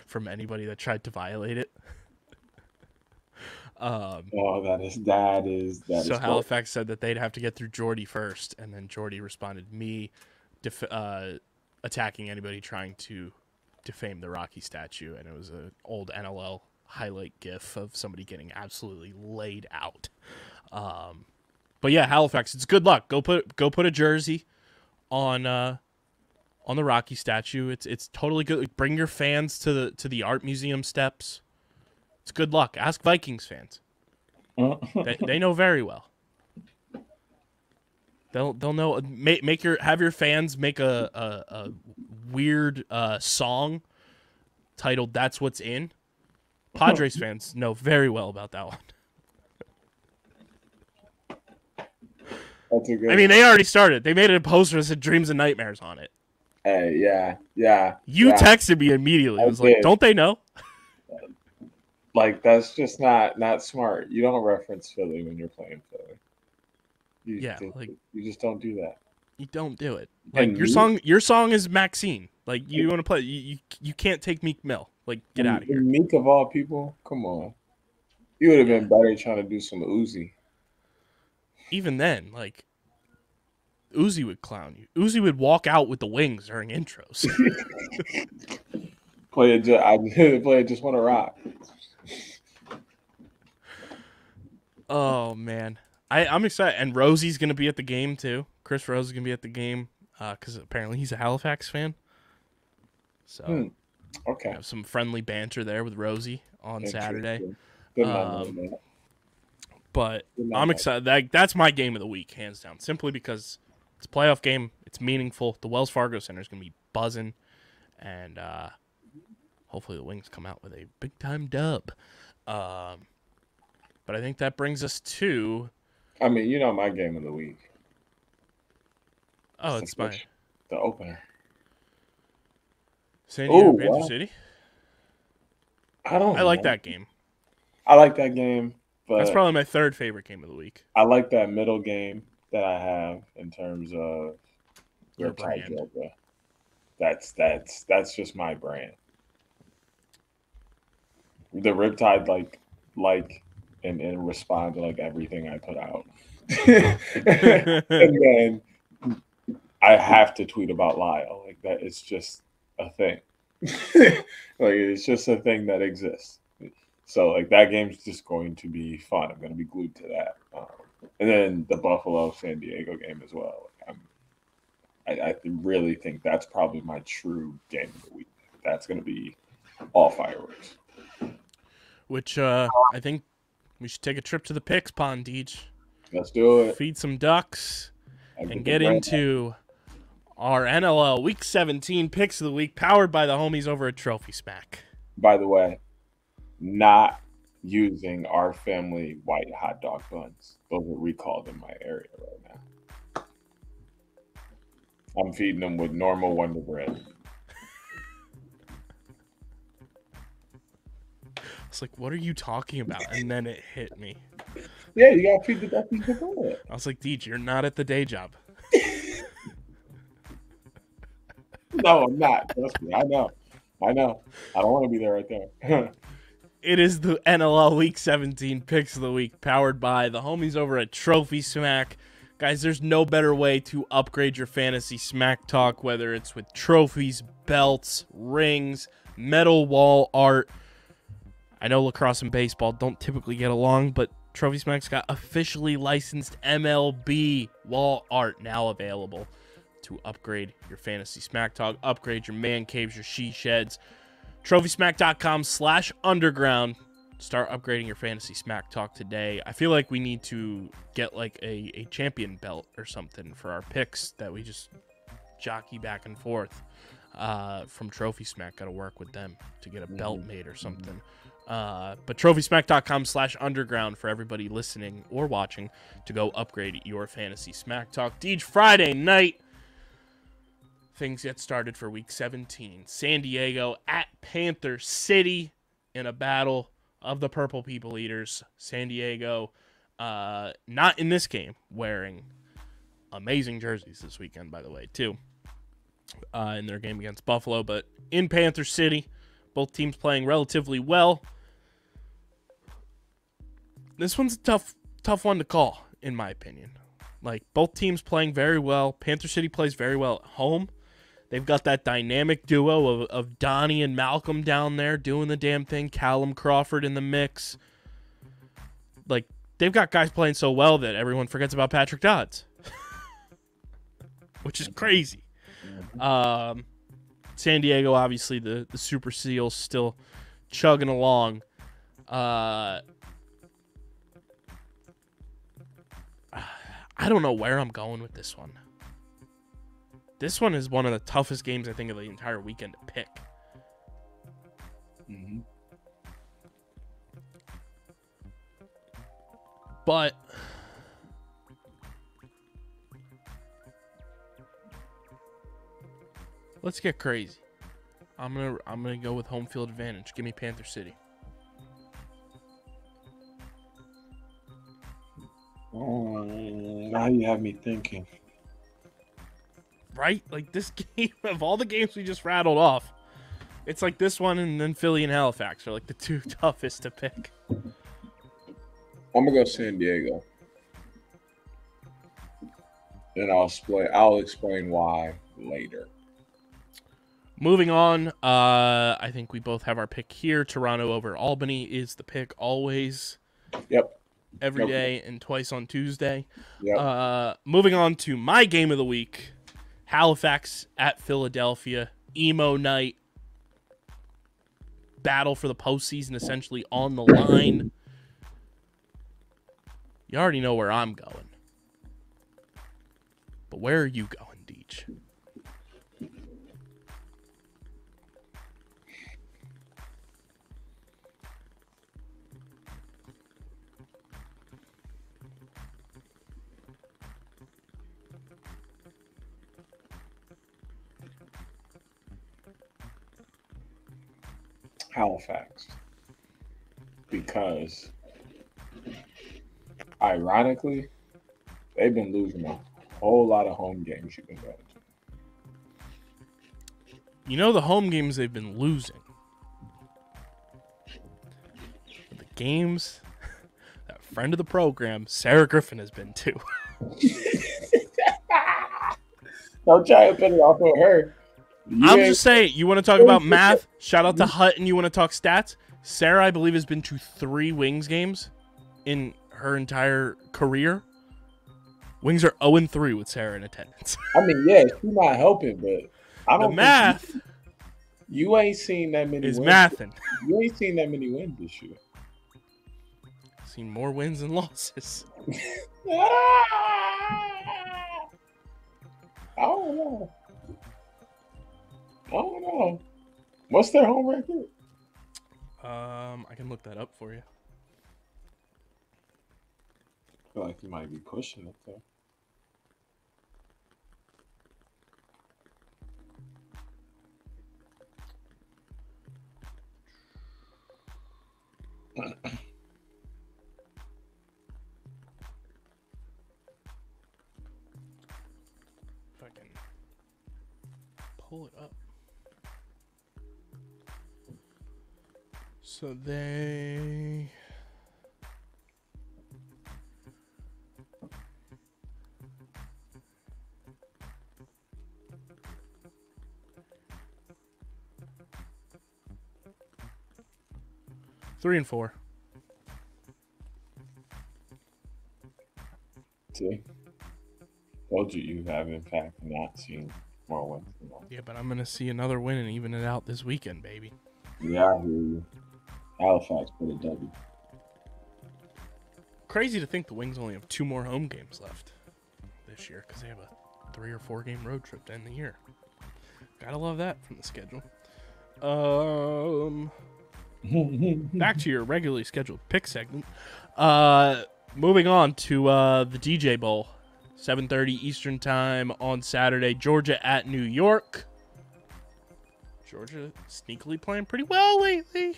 from anybody that tried to violate it. That is. So Halifax said that they'd have to get through Jordy first, and then Jordy responded, me attacking anybody trying to defame the Rocky statue, and it was an old NLL highlight gif of somebody getting absolutely laid out. But yeah, Halifax, it's good luck. Go put a jersey on on the Rocky statue. It's totally good. Like, bring your fans to the art museum steps. It's good luck. Ask Vikings fans. They know very well. They'll know. Have your fans make a weird song titled "That's What's In." Padres fans know very well about that one. That's a good. I mean, they already started. They made a poster that said "Dreams and Nightmares" on it. Hey, yeah. You texted me immediately. I was like, "Don't they know?" Like, that's just not smart. You don't reference Philly when you're playing Philly. You just don't do that. You don't do it. Like, your song is Maxine. Like, you want to play? You can't take Meek Mill. Like, get out of here. Meek of all people, come on. You would have been better trying to do some Uzi. Even then, like, Uzi would clown you. Uzi would walk out with the wings during intros. I just want to rock. Oh man, I'm excited. And Rosie's gonna be at the game too. Chris Rose is gonna be at the game because apparently he's a Halifax fan. So okay, have some friendly banter there with Rosie on Saturday. But I'm excited. That's my game of the week, hands down. Simply because it's a playoff game. It's meaningful. The Wells Fargo Center is gonna be buzzing, and hopefully the Wings come out with a big time dub. But I think that brings us to... I mean, my game of the week. Oh, it's my... The opener. San Diego Panther City? I like that game. I like that game, but... That's probably my third favorite game of the week. I like that middle game that I have in terms of... Your brand. That's just my brand. The Riptide, and respond to like everything I put out. And then I have to tweet about Lyle. Like, that it's just a thing. Like, it's just a thing that exists. So like, that game's just going to be fun. I'm going to be glued to that. And then the Buffalo San Diego game as well. I really think that's probably my true game of the week. That's going to be all fireworks. Which I think we should take a trip to the Picks Pond, Deej. Let's do it. Feed some ducks and get into our NLL Week 17 Picks of the Week, powered by the homies over at Trophy Smack. By the way, not using our family white hot dog buns. Those are recalled in my area right now. I'm feeding them with normal Wonder Bread. It's like, what are you talking about? And then it hit me. Yeah, you got to feed the duckies with it. I was like, Deej, you're not at the day job. No, I'm not. Trust me. I know. I don't want to be there right there. It is the NLL Week 17 Picks of the Week, powered by the homies over at Trophy Smack. Guys, there's no better way to upgrade your fantasy smack talk, whether it's with trophies, belts, rings, metal wall art. I know lacrosse and baseball don't typically get along, but Trophy Smack's got officially licensed MLB wall art now available to upgrade your fantasy smack talk, upgrade your man caves, your she sheds. TrophySmack.com/underground. Start upgrading your fantasy smack talk today. I feel like we need to get like a champion belt or something for our picks that we just jockey back and forth from Trophy Smack. Got to work with them to get a belt made or something. But TrophySmack.com/underground for everybody listening or watching to go upgrade your fantasy smack talk. Deej, Friday night. Things get started for Week 17. San Diego at Panther City in a battle of the Purple People Eaters. San Diego, not in this game, wearing amazing jerseys this weekend, by the way, too, in their game against Buffalo. But in Panther City, both teams playing relatively well. This one's a tough one to call, in my opinion. Like, both teams playing very well. Panther City plays very well at home. They've got that dynamic duo of Donnie and Malcolm down there doing the damn thing. Callum Crawford in the mix. Like, they've got guys playing so well that everyone forgets about Patrick Dodds. Which is crazy. San Diego, obviously, the Super Seals still chugging along. I don't know where I'm going with this one. This one is one of the toughest games, I think, of the entire weekend to pick. Mm-hmm. But let's get crazy. I'm gonna go with home field advantage. Give me Panther City. Now you have me thinking. Right? Like this game, of all the games we just rattled off, it's like this one and then Philly and Halifax are like the two toughest to pick. I'm gonna go San Diego, and I'll explain why later. Moving on, I think we both have our pick here. Toronto over Albany is the pick always. Yep. Every day and twice on Tuesday. Yep. Moving on to my game of the week, Halifax at Philadelphia. Emo night. Battle for the postseason essentially on the line. You already know where I'm going. But where are you going, Deej? Halifax, because ironically, they've been losing a whole lot of home games you've been going to. You know the home games they've been losing. But the games that friend of the program, Sarah Griffin, has been to. Don't try to put it off on her. I'm just saying, you want to talk about math? Shout out to Hutton. You want to talk stats? Sarah, I believe, has been to 3 Wings games in her entire career. Wings are 0-3 with Sarah in attendance. I mean, yeah, she's not helping, but I don't. The math you ain't seen that many. Is wins. mathing. You ain't seen that many wins this year. Seen more wins than losses. I don't know. What's their home record? I can look that up for you. I feel like you might be pushing it though. If I can pull it up. So they... Three and 4. See? Told you have in fact not seen more wins than that. Yeah, but I'm going to see another win and even it out this weekend, baby. Yeah, I hear you. Halifax put a W. Crazy to think the Wings only have 2 more home games left this year because they have a 3 or 4 game road trip to end the year. Gotta love that from the schedule. Back to your regularly scheduled pick segment. Moving on to the DJ Bowl. 7:30 Eastern time on Saturday. Georgia at New York. Georgia sneakily playing pretty well lately.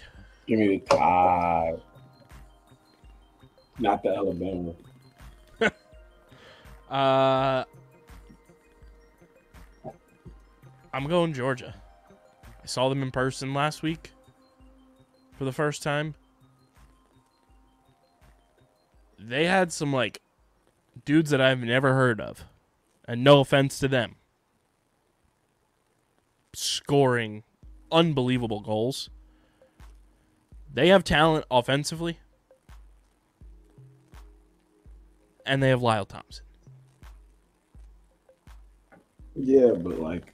Give me the Tide. Not the Alabama. I'm going Georgia. I saw them in person last week for the first time. They had some, like, dudes that I've never heard of. And no offense to them. Scoring unbelievable goals. They have talent offensively. And they have Lyle Thompson. Yeah, but like,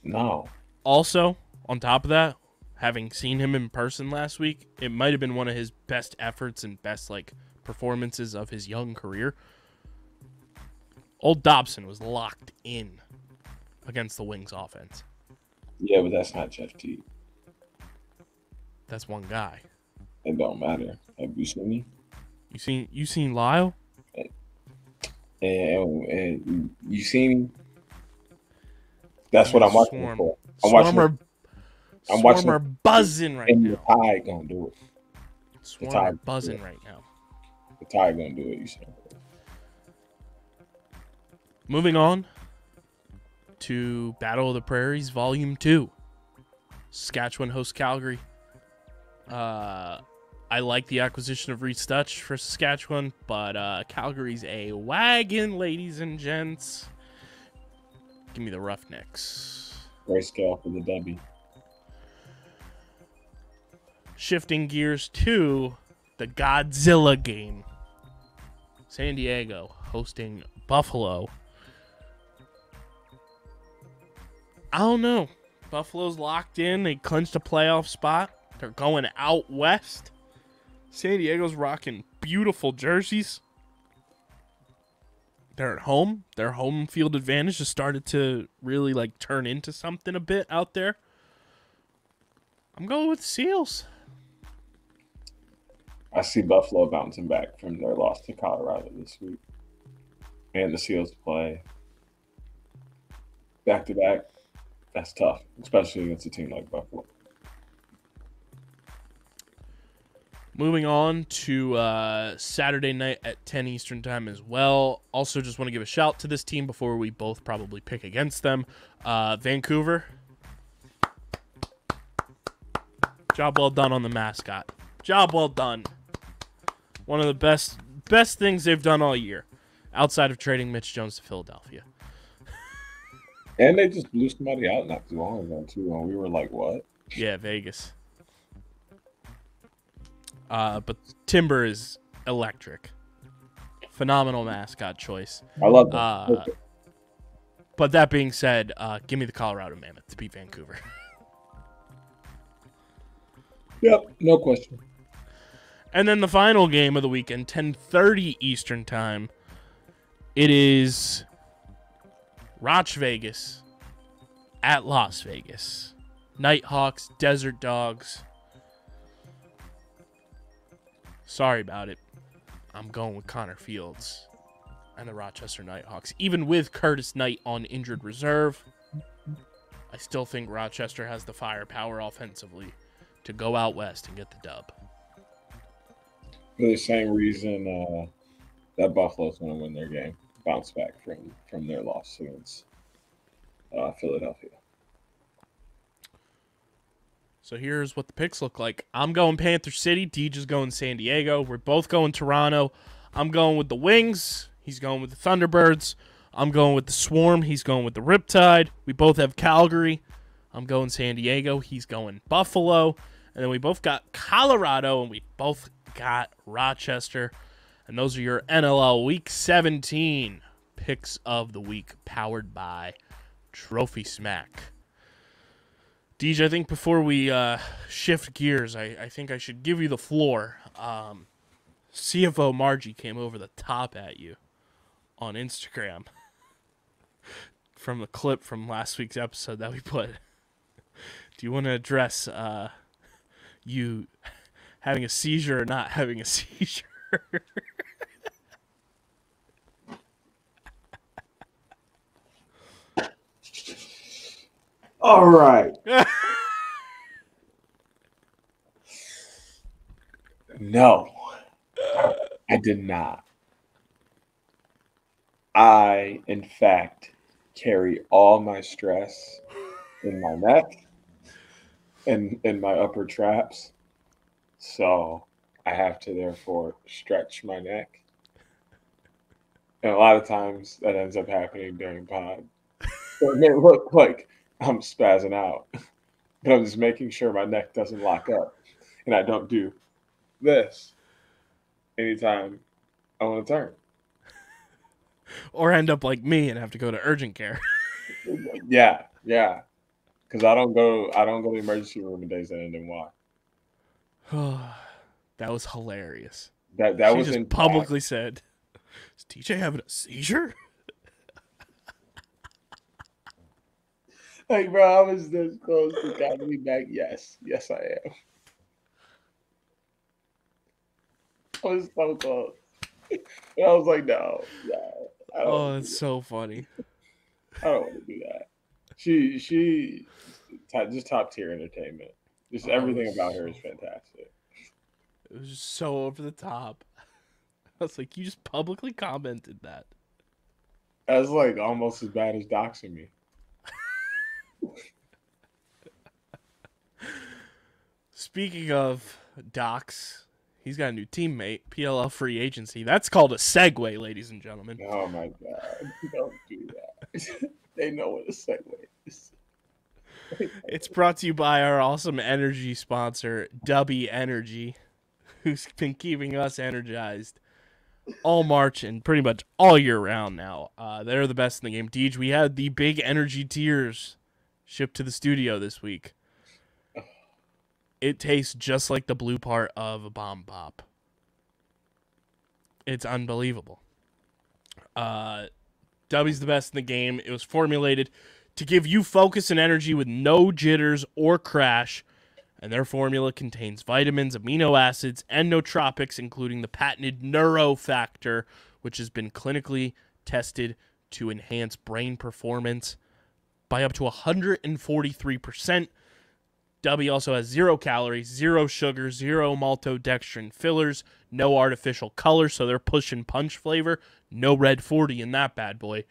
no. Also, on top of that, having seen him in person last week, it might have been one of his best efforts and best performances of his young career. Old Dobson was locked in against the Wings offense. Yeah, but that's not Jeff T. That's one guy. It don't matter. Have you seen me? You seen Lyle? And you seen him? That's what I'm watching Swarm. for. Swarm are buzzing right and now. The Tide gonna do it. Swarm are buzzing right now. The Tide gonna do it. You said. Moving on to Battle of the Prairies Volume 2. Saskatchewan hosts Calgary. I like the acquisition of Reese Dutch for Saskatchewan, but Calgary's a wagon, ladies and gents. Give me the Roughnecks. Grayscale for the W. Shifting gears to the Godzilla game. San Diego hosting Buffalo. I don't know. Buffalo's locked in. They clinched a playoff spot. They're going out west. San Diego's rocking beautiful jerseys. They're at home. Their home field advantage has started to really turn into something a bit out there. I'm going with the Seals. I see Buffalo bouncing back from their loss to Colorado this week. And the Seals play back-to-back. That's tough, especially against a team like Buffalo. Moving on to Saturday night at 10 Eastern time as well. Also, just want to give a shout to this team before we both probably pick against them. Vancouver. Job well done on the mascot. Job well done. One of the best things they've done all year, outside of trading Mitch Jones to Philadelphia. And they just blew somebody out not too long ago, too. And we were like, what? Yeah, Vegas. But Timber is electric. Phenomenal mascot choice. I love that. But that being said, give me the Colorado Mammoth to beat Vancouver. Yep, no question. And then the final game of the weekend, 10:30 Eastern time. It is Roch Vegas at Las Vegas. Nighthawks, Desert Dogs. Sorry about it. I'm going with Connor Fields and the Rochester Nighthawks. Even with Curtis Knight on injured reserve, I still think Rochester has the firepower offensively to go out west and get the dub. For the same reason that Buffalo's going to win their game. Bounce back from their loss against Philadelphia. So here's what the picks look like. I'm going Panther City. Deej is going San Diego. We're both going Toronto. I'm going with the Wings. He's going with the Thunderbirds. I'm going with the Swarm. He's going with the Riptide. We both have Calgary. I'm going San Diego. He's going Buffalo. And then we both got Colorado, and we both got Rochester. And those are your NLL Week 17 picks of the week, powered by Trophy Smack. DJ, I think before we shift gears, I think I should give you the floor. CFO Margie came over the top at you on Instagram from the clip from last week's episode that we put. Do you want to address you having a seizure or not having a seizure? All right. No, I did not. I, in fact, carry all my stress in my neck and in my upper traps. So I have to, therefore, stretch my neck. And a lot of times that ends up happening during pod. So it may look like I'm spazzing out, but I'm just making sure my neck doesn't lock up and I don't do this anytime I want to turn. Or end up like me and have to go to urgent care. Yeah. Because I don't go to the emergency room in days that end in Y. That was hilarious. That She was just in publicly said, "Is TJ having a seizure?" like, bro, I was this close to calling me back. Yes, I am. I was so close. And I was like, no, I don't. Oh, that's so funny. I don't want to do that. She just top tier entertainment. Just everything about her is fantastic. It was just so over the top. I was like, you just publicly commented that. That's like almost as bad as doxing me. Speaking of Docs, he's got a new teammate, PLL Free Agency. That's called a segue, ladies and gentlemen. Oh my god! Don't do that. They know what a segue is. It's brought to you by our awesome energy sponsor, Dubby Energy, who's been keeping us energized all March and pretty much all year round now. They're the best in the game. Deej, we had the big energy tiers shipped to the studio this week. It tastes just like the blue part of a bomb pop. It's unbelievable. Dubby's the best in the game. It was formulated to give you focus and energy with no jitters or crash, and their formula contains vitamins, amino acids, and nootropics, including the patented Neuro Factor, which has been clinically tested to enhance brain performance by up to 143%. Dubby also has 0 calories, 0 sugar, 0 maltodextrin fillers, no artificial color, so they're pushing punch flavor, no red 40 in that bad boy.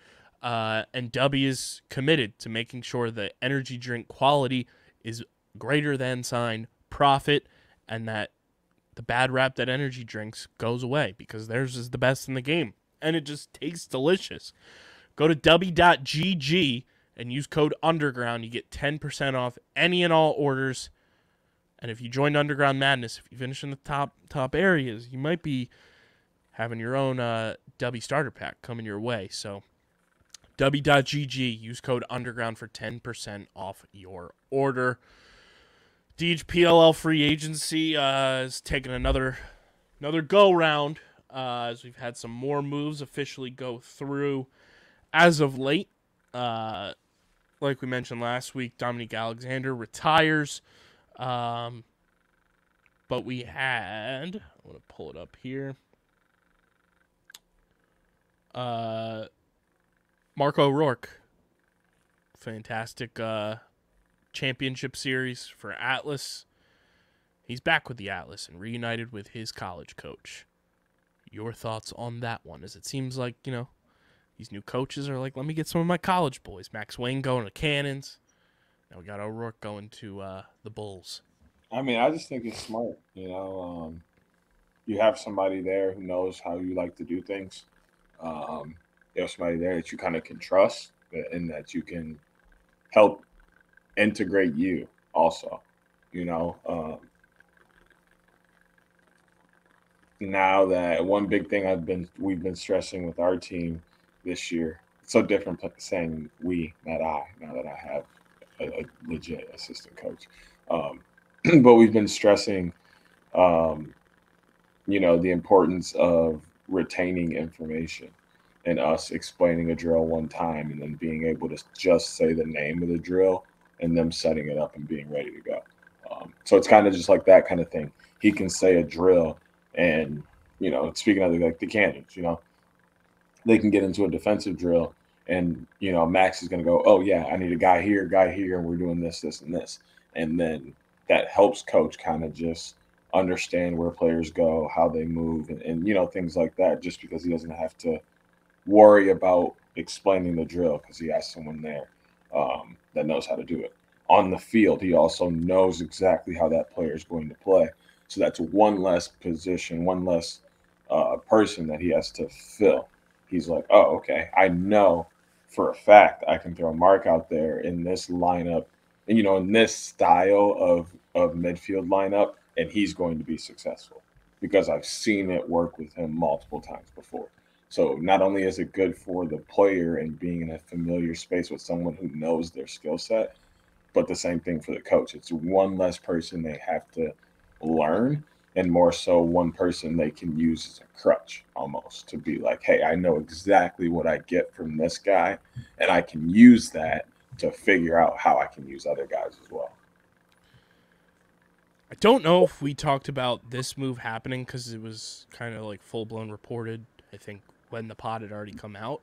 And Dubby is committed to making sure the energy drink quality is greater than sign profit, and that the bad rap that energy drinks goes away because theirs is the best in the game. And it just tastes delicious. Go to dubby.gg and use code Underground. You get 10% off any and all orders. And if you join Underground Madness, if you finish in the top areas, you might be having your own Dubby starter pack coming your way. So dubby.gg, use code Underground for 10% off your order. Deej, PLL Free Agency is taking another go round as we've had some more moves officially go through as of late. Like we mentioned last week, Dominique Alexander retires. But we had, I want to pull it up here. Marco O'Rourke. Fantastic championship series for Atlas. He's back with the Atlas and reunited with his college coach. Your thoughts on that one? As it seems like, these new coaches are like, let me get some of my college boys. Max Wayne going to Cannons. Now we got O'Rourke going to the Bulls. I mean, I just think it's smart. You have somebody there who knows how you like to do things. You have somebody there that you kind of can trust and that you can help integrate you also. Now that one big thing we've been stressing with our team this year. It's so different saying we, not I, now that I have a legit assistant coach. But we've been stressing, the importance of retaining information and us explaining a drill one time and then being able to just say the name of the drill and them setting it up and being ready to go. So it's kind of just like that kind of thing. He can say a drill and, speaking of the Cannons, they can get into a defensive drill and, Max is going to go, oh, yeah, I need a guy here, and we're doing this, and this. And then that helps coach kind of just understand where players go, how they move, and things like that, just because he doesn't have to worry about explaining the drill because he has someone there that knows how to do it. On the field, he also knows exactly how that player is going to play. So that's one less position, one less person that he has to fill. He's like, oh, okay, I know for a fact I can throw a mark out there in this lineup, and in this style of midfield lineup, and he's going to be successful because I've seen it work with him multiple times before. So not only is it good for the player and being in a familiar space with someone who knows their skill set, but the same thing for the coach. It's one less person they have to learn, and more so one person they can use as a crutch almost to be like, hey, I know exactly what I get from this guy, and I can use that to figure out how I can use other guys as well. I don't know if we talked about this move happening because it was kind of like full-blown reported, I think, when the pod had already come out.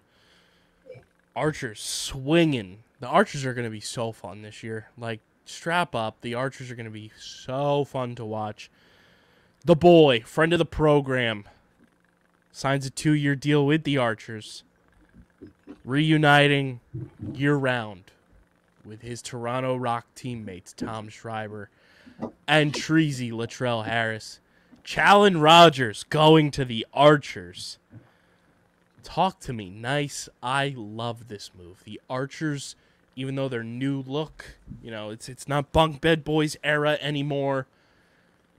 Archers swinging. The Archers are going to be so fun this year. Like, strap up. The Archers are going to be so fun to watch. The boy, friend of the program, signs a 2-year deal with the Archers, reuniting year-round with his Toronto Rock teammates, Tom Schreiber and Treasy Latrell Harris. Challen Rogers going to the Archers. Talk to me nice. I love this move. The Archers, even though their new look, it's not bunk bed boys era anymore,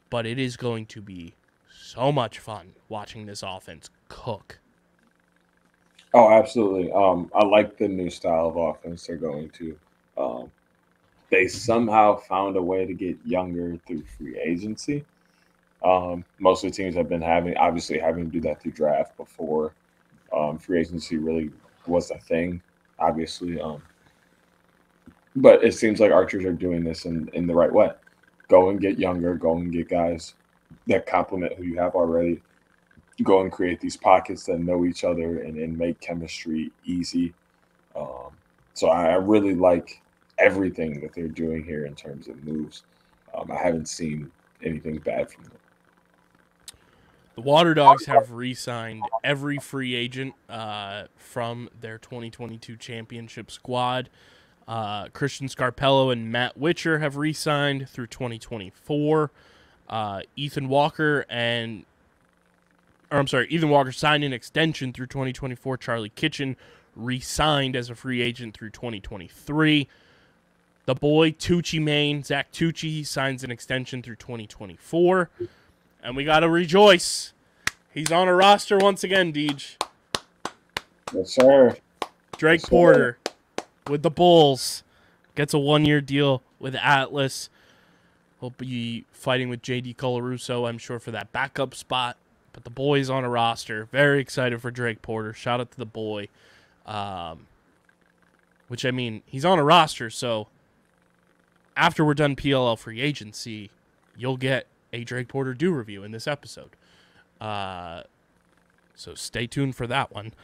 but it is going to be so much fun watching this offense cook. Oh, absolutely. I like the new style of offense they're going to. They somehow found a way to get younger through free agency. Most of the teams have been having to do that through draft before free agency really was a thing, obviously. But it seems like Archers are doing this in the right way. Go and get younger, go and get guys that complement who you have already. Go and create these pockets that know each other and make chemistry easy. So I really like everything that they're doing here in terms of moves. I haven't seen anything bad from them. The Water Dogs have re-signed every free agent from their 2022 championship squad. Christian Scarpello and Matt Witcher have re-signed through 2024. Ethan Walker signed an extension through 2024. Charlie Kitchen re-signed as a free agent through 2023. The boy, Tucci Maine, Zach Tucci, signs an extension through 2024. And we got to rejoice. He's on a roster once again, Deej. Yes, sir. Drake Porter with the Bulls gets a 1-year deal with Atlas. He'll be fighting with J.D. Colarusso, I'm sure, for that backup spot. But the boy's on a roster. Very excited for Drake Porter. Shout out to the boy. He's on a roster, so after we're done PLL Free Agency, you'll get a Drake Porter do review in this episode. So stay tuned for that one.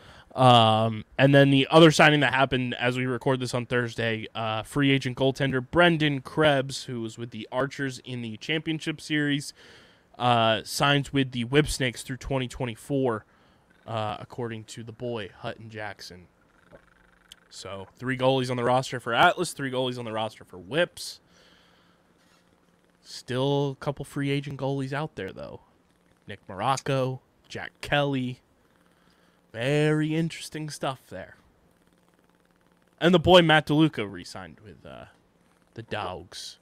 And then the other signing that happened as we record this on Thursday, free agent goaltender Brendan Krebs, who was with the Archers in the championship series, signs with the Whipsnakes through 2024, according to the boy, Hutton Jackson. So 3 goalies on the roster for Atlas, 3 goalies on the roster for Whips. Still a couple free agent goalies out there, though. Nick Morocco, Jack Kelly. Very interesting stuff there. And the boy Matt DeLuca re-signed with the Dogs.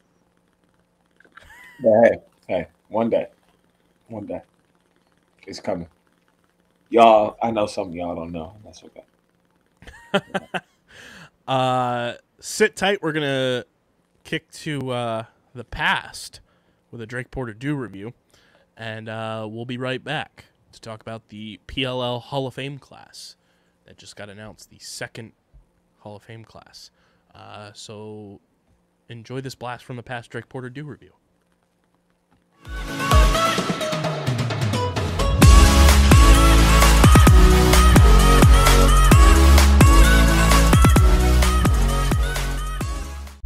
Hey, one day. It's coming. Y'all, I know some of y'all don't know. That's okay. Sit tight. We're going to kick to the past with a Drake Porter do review. And we'll be right back to talk about the PLL Hall of Fame class that just got announced, the second Hall of Fame class. So enjoy this blast from the past Drake Porter do review.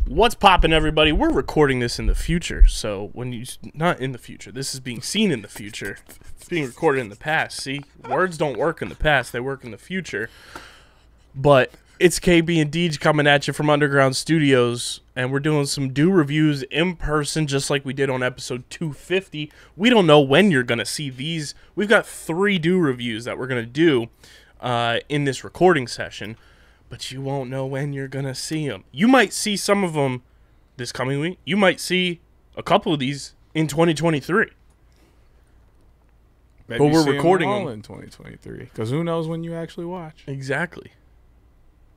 What's poppin', everybody? We're recording this in the future, so not in the future. This is being seen in the future. It's being recorded in the past. See, words don't work in the past; they work in the future. But it's KB and Deej coming at you from Underground Studios, and we're doing some do reviews in person, just like we did on episode 250. We don't know when you're gonna see these. We've got 3 do reviews that we're gonna do in this recording session. But you won't know when you're going to see them. You might see some of them this coming week. You might see a couple of these in 2023. Maybe But we're see 'em recording all them in 2023. Because who knows when you actually watch. Exactly.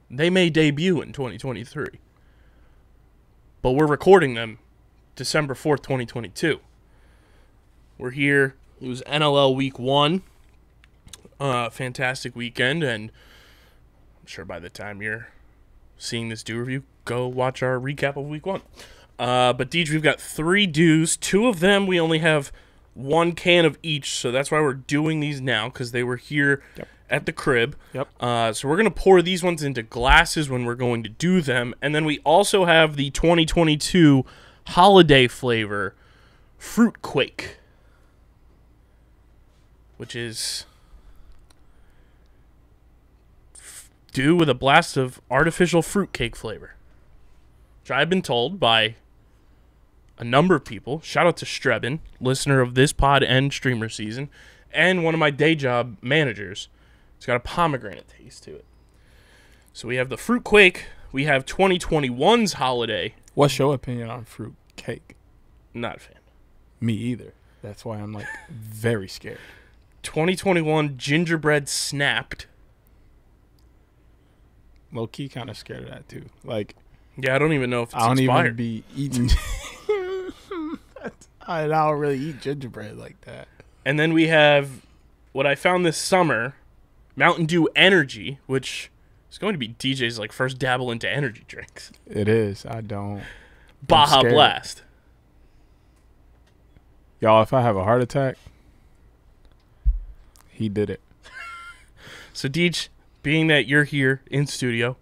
They may debut in 2023. But we're recording them December 4th, 2022. We're here. It was NLL Week 1. Fantastic weekend, and I'm sure by the time you're seeing this do review, go watch our recap of Week 1. But Deej, we've got 3 dews. 2 of them we only have 1 can of each, so that's why we're doing these now, because they were here at the crib. Yep. So we're going to pour these ones into glasses when we're going to do them, and then we also have the 2022 holiday flavor, Fruit Quake, which is dew with a blast of artificial fruitcake flavor, which I've been told by a number of people. Shout out to Streben, listener of this pod and streamer season, and one of my day job managers. It's got a pomegranate taste to it. So we have the Fruit Quake. We have 2021's holiday. What's your opinion on fruit cake? Not a fan. Me either. That's why I'm, like, very scared. 2021 gingerbread snapped. Low-key kind of scared of that, too. Like, Yeah, I don't even know if it's I don't expired. even be eating. I don't really eat gingerbread like that. And then we have what I found this summer, Mountain Dew Energy, which is going to be DJ's like first dabble into energy drinks. It is. I don't. Baja scared. Blast. Y'all, if I have a heart attack, he did it. So Deej, being that you're here in studio,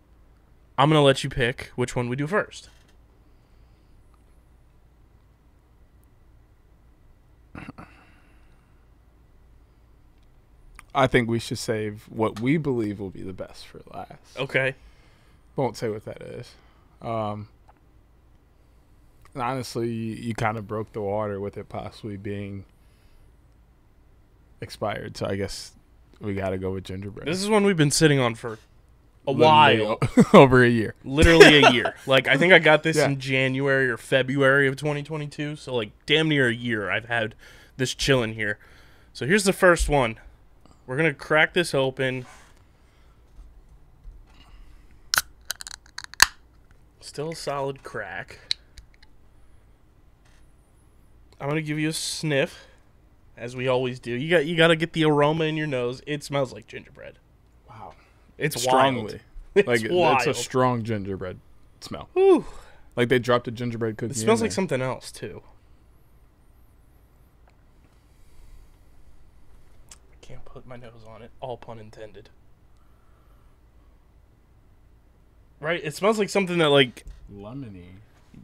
I'm going to let you pick which one we do first. I think we should save what we believe will be the best for last. Okay. Won't say what that is. And honestly, you kind of broke the water with it possibly being expired. So I guess we got to go with gingerbread. This is one we've been sitting on for a while. Over a year. Literally a year. Like, I think I got this Yeah. in January or February of 2022. So, like, damn near a year I've had this chilling here. So here's the first one. We're going to crack this open. Still a solid crack. I'm going to give you a sniff, as we always do. You got to get the aroma in your nose. It smells like gingerbread. Wow. It's Strongly. wild. It's Like, wild. it's a strong gingerbread smell. Whew. Like they dropped a gingerbread cookie It smells in like there. something else, too. I can't put my nose on it. All pun intended. Right? It smells like something that, like... Lemony.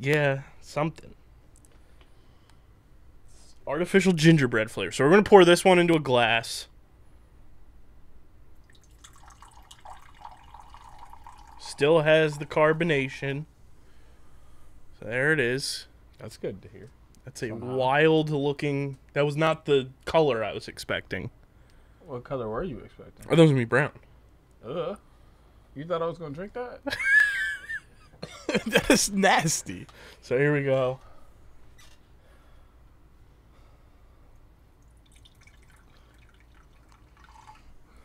Yeah, something. Artificial gingerbread flavor. So we're going to pour this one into a glass. Still has the carbonation. So there it is. That's good to hear. That's a Somehow. wild looking... That was not the color I was expecting. What color were you expecting? I thought it was going to be brown. You thought I was going to drink that? That is nasty. So here we go.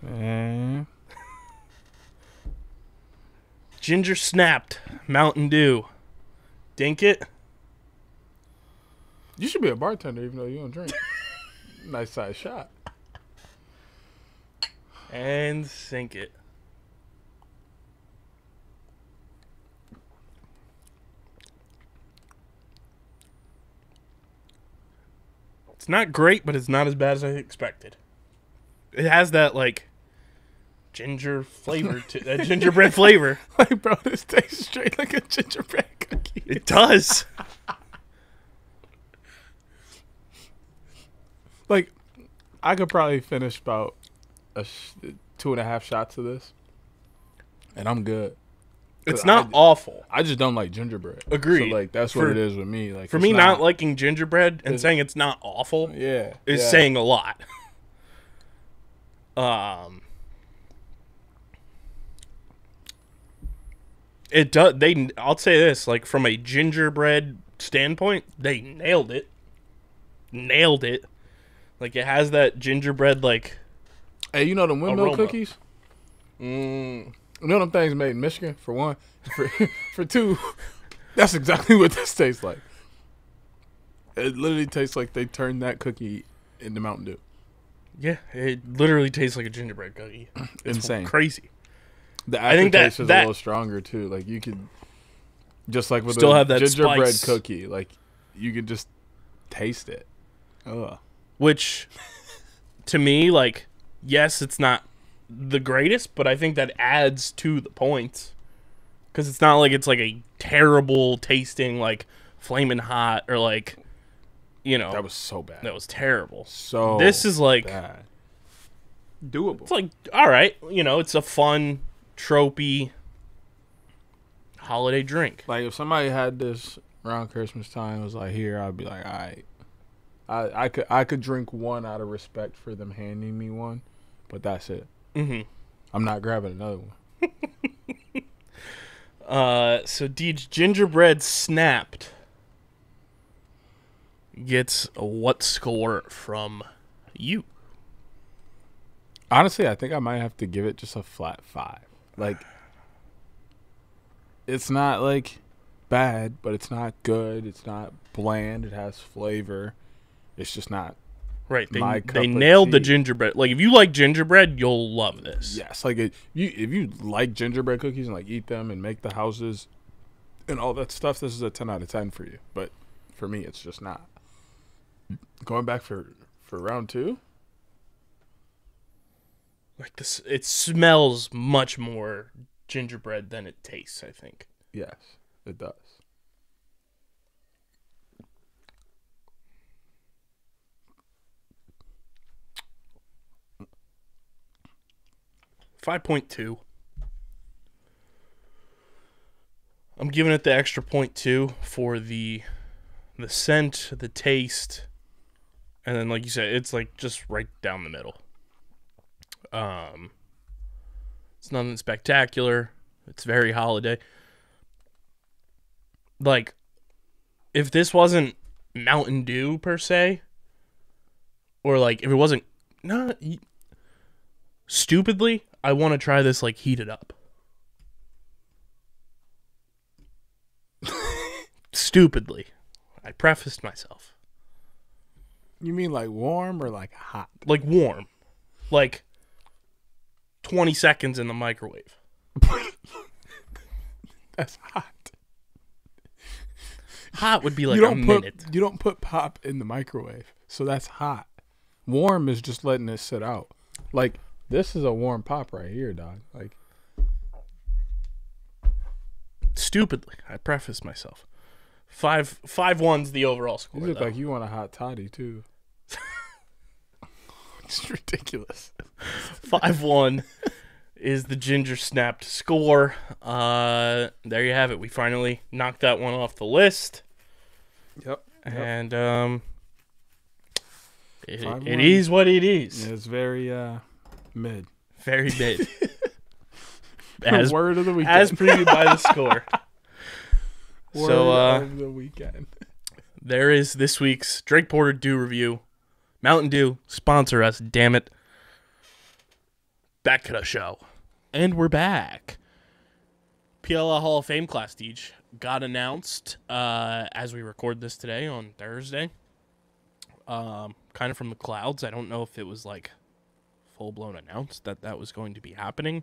Man. Ginger snapped. Mountain Dew. Dink it. You should be a bartender even though you don't drink. Nice size shot. And sink it. It's not great, but it's not as bad as I expected. It has that, like, ginger flavor to that gingerbread flavor. Like, bro, this tastes straight like a gingerbread cookie. It does. Like, I could probably finish about 2.5 shots of this, and I'm good. It's not awful. I just don't like gingerbread. Agreed. So, like, that's what it is with me. Like, For it's me, not liking gingerbread and It's- saying it's not awful yeah, is yeah. saying a lot. It does. I'll say this, like, from a gingerbread standpoint, they nailed it. Nailed it. Like it has that gingerbread like. Hey, you know them windmill aroma. cookies? You know them things made in Michigan, for one. For two, that's exactly what this tastes like. It literally tastes like they turned that cookie into Mountain Dew. Yeah, it literally tastes like a gingerbread cookie. It's Insane. Crazy. The I think aftertaste is a that little stronger too. Like you could, just like with still a have that gingerbread spice. cookie, like you could just taste it. Ugh. Which, to me, like, yes, it's not the greatest, but I think that adds to the points. Because it's not like it's like a terrible tasting, like, flaming hot or like, you know. That was so bad. That was terrible. So this is like bad. Doable. It's like, all right, you know, it's a fun, tropey holiday drink. Like if somebody had this around Christmas time, was like, here, I'd be like, all right. I could drink one out of respect for them handing me one, but that's it. Mm-hmm. I'm not grabbing another one. So Deej, gingerbread snapped gets a what score from you? Honestly, I think I might have to give it just a flat 5. Like, it's not like bad, but it's not good. It's not bland. It has flavor. It's just not right. my cup They of nailed the tea. gingerbread. Like if you like gingerbread, you'll love this. Yes, like if you like gingerbread cookies and like eat them and make the houses and all that stuff, this is a 10 out of 10 for you. But for me, it's just not. Going back for round 2. Like this, it smells much more gingerbread than it tastes, I think. Yes, it does. 5.2. I'm giving it the extra 0.2 for the scent, the taste, and then like you said, it's like just right down the middle. It's nothing spectacular. It's very holiday. Like, if this wasn't Mountain Dew per se, or like if it wasn't stupidly, I want to try this like heated up. Stupidly. I prefaced myself. You mean like warm or like hot? Like warm. Like 20 seconds in the microwave. That's hot. Hot would be like a minute. You don't put pop in the microwave, so that's hot. Warm is just letting it sit out. Like, this is a warm pop right here, dog. Like, stupidly, I prefaced myself. 5-1's the overall score. you look though. like you want a hot toddy too. It's ridiculous. 5-1 is the ginger snapped score. There you have it. We finally knocked that one off the list. Yep. And it 5-1. is what it is. Yeah, it's very mid. Very mid. As Word of the weekend. as previewed by the score. Word So of the weekend. there is this week's Drake Porter Dew review. Mountain Dew, sponsor us, damn it. Back to the show. And we're back. PLL Hall of Fame class, Deej, got announced as we record this today on Thursday. Kind of from the clouds. I don't know if it was like full-blown announced that was going to be happening.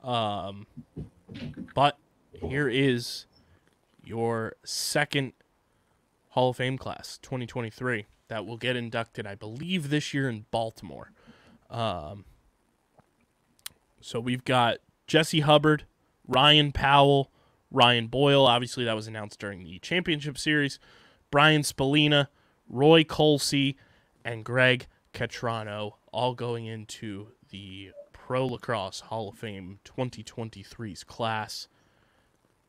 But here is your second Hall of Fame class, 2023, that will get inducted, I believe, this year in Baltimore. So we've got Jesse Hubbard, Ryan Powell, Ryan Boyle. Obviously, that was announced during the championship series. Brian Spallina, Roy Colsey, and Greg Catrano, all going into the Pro Lacrosse Hall of Fame 2023's class.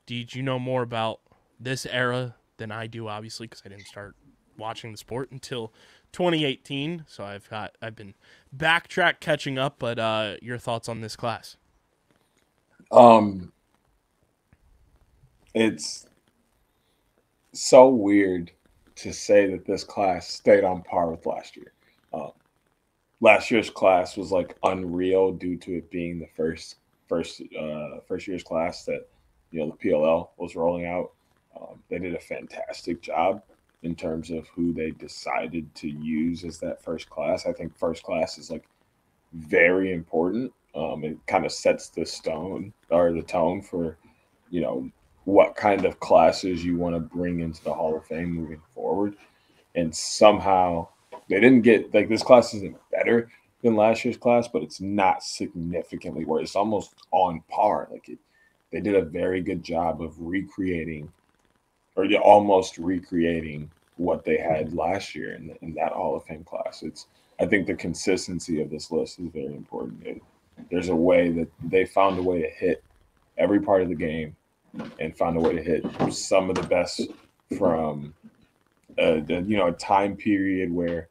Did you know more about this era than I do, obviously, because I didn't start watching the sport until 2018, so I've been backtrack catching up, but your thoughts on this class? It's so weird to say that this class stayed on par with last year. last year's class was like unreal due to it being the first year's class that the PLL was rolling out. They did a fantastic job in terms of who they decided to use as that first class. I think first class is like very important. It kind of sets the stone or the tone for what kind of classes you want to bring into the Hall of Fame moving forward. And somehow they didn't get like this class isn't better than last year's class, but it's not significantly worse. It's almost on par. They did a very good job of recreating or almost recreating what they had last year in that Hall of Fame class. I think the consistency of this list is very important. There's a way that they found a way to hit every part of the game and found a way to hit some of the best from a time period where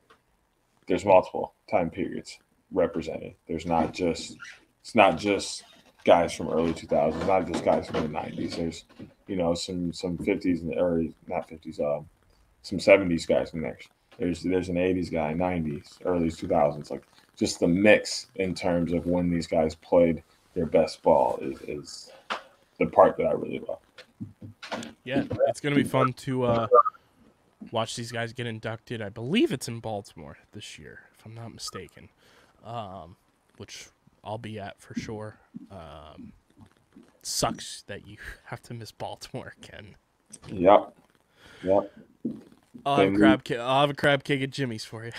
there's multiple time periods represented. It's not just guys from early 2000s, not just guys from the 90s. There's some 50s or not 50s, some 70s guys in there. There's an 80s guy, 90s, early 2000s. Like just the mix in terms of when these guys played their best ball is the part that I really love. Yeah, it's gonna be fun to watch these guys get inducted. I believe it's in Baltimore this year, if I'm not mistaken, which I'll be at for sure. Sucks that you have to miss Baltimore again. Yep. I'll have a crab cake at Jimmy's for you.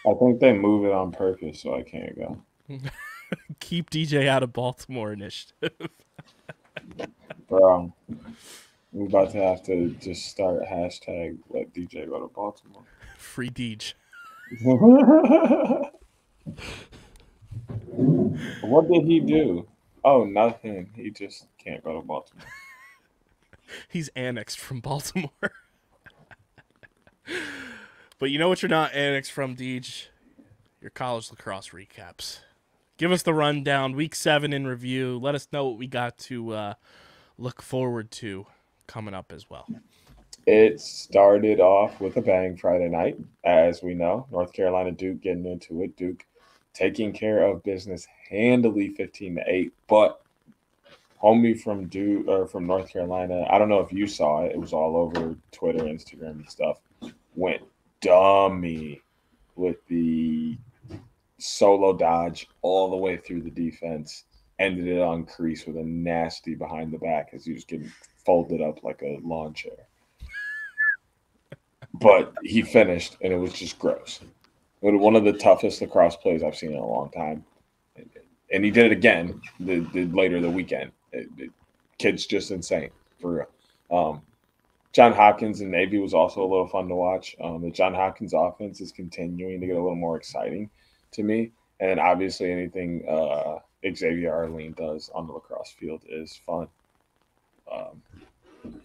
I think they move it on purpose so I can't go. Keep DJ out of Baltimore initiative. Bro, we're about to have to just start hashtag let DJ go to Baltimore. Free Deej. What did he do? Oh, nothing. He just can't go to Baltimore. He's annexed from Baltimore. But you know what you're not annexed from, Deej? Your college lacrosse recaps. Give us the rundown. Week 7 in review. Let us know what we got to look forward to coming up as well. It started off with a bang Friday night, as we know. North Carolina Duke getting into it. Duke taking care of business handily, 15-8. But homie from Duke or from North Carolina, I don't know if you saw it. It was all over Twitter, Instagram, and stuff. Went dummy with the solo dodge all the way through the defense. Ended it on crease with a nasty behind the back as he was getting folded up like a lawn chair. But he finished, and it was just gross. One of the toughest lacrosse plays I've seen in a long time. And he did it again later the weekend. Kid's just insane, for real. John Hopkins and Navy was also a little fun to watch. The John Hopkins offense is continuing to get a little more exciting to me. And obviously anything Xavier Arlene does on the lacrosse field is fun.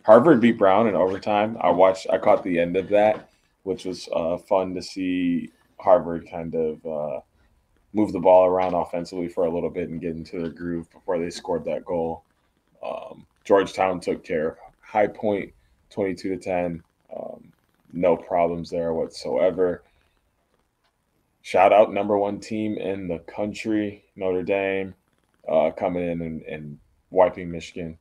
Harvard beat Brown in overtime. I caught the end of that, which was fun to see Harvard kind of move the ball around offensively for a little bit and get into their groove before they scored that goal. Georgetown took care of High Point 22-10. No problems there whatsoever. Shout out number 1 team in the country, Notre Dame, coming in and wiping Michigan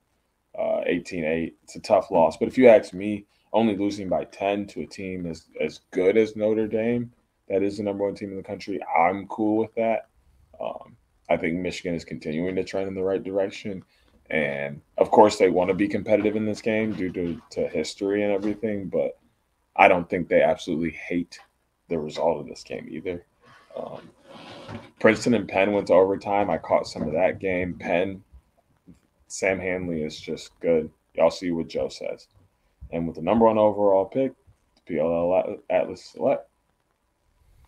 18-8. It's a tough loss. But if you ask me, only losing by 10 to a team as good as Notre Dame, that is the number 1 team in the country, I'm cool with that. I think Michigan is continuing to trend in the right direction. And, of course, they want to be competitive in this game due to history and everything, but I don't think they absolutely hate the result of this game either. Princeton and Penn went to overtime. I caught some of that game. Penn, Sam Hanley is just good. Y'all see what Joe says. And with the number 1 overall pick, the PLL Atlas Select,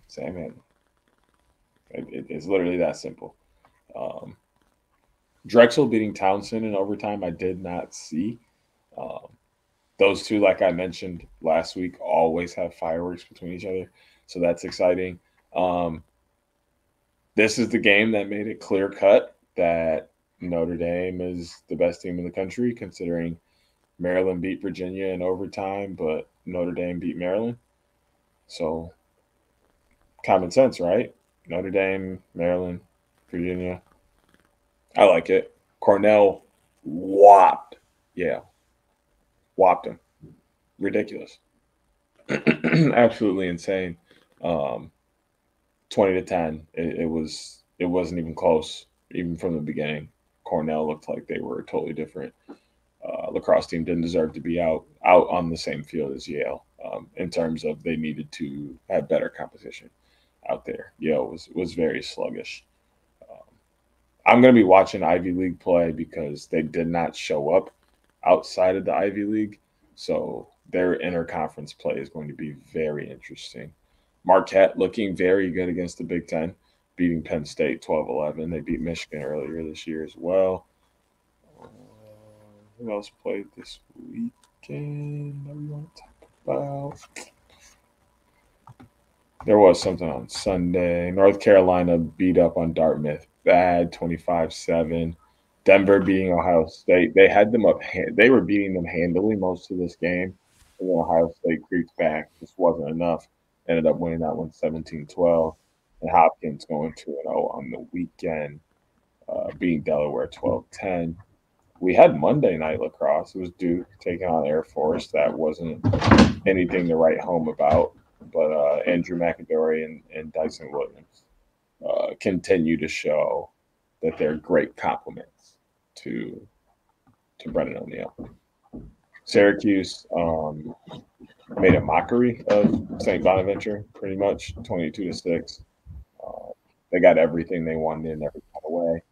Sam Hanley. It's literally that simple. Drexel beating Townsend in overtime, I did not see. Those two, like I mentioned last week, always have fireworks between each other. So that's exciting. This is the game that made it clear cut that Notre Dame is the best team in the country, considering Maryland beat Virginia in overtime, but Notre Dame beat Maryland. So common sense, right? Notre Dame, Maryland, Virginia. I like it. Cornell whopped. Yeah, whopped them. Ridiculous. Absolutely insane. 20-10. It wasn't even close, even from the beginning. Cornell looked like they were totally different. Lacrosse team didn't deserve to be out on the same field as Yale in terms of they needed to have better competition out there. Yale was very sluggish. I'm going to be watching Ivy League play because they did not show up outside of the Ivy League. So their interconference play is going to be very interesting. Marquette looking very good against the Big Ten, beating Penn State 12-11. They beat Michigan earlier this year as well. Who else played this weekend that we want to talk about? There was something on Sunday. North Carolina beat up on Dartmouth bad, 25-7. Denver beating Ohio State. They had them up. They were beating them handily most of this game. And then Ohio State creeped back. Just wasn't enough. Ended up winning that one 17-12. And Hopkins going 2-0 on the weekend, beating Delaware 12-10. We had Monday night lacrosse. It was Duke taking on Air Force. That wasn't anything to write home about. But Andrew McAdory and Dyson Williams continue to show that they're great compliments to Brennan O'Neill. Syracuse made a mockery of St. Bonaventure, pretty much 22-6. They got everything they wanted in every kind of way.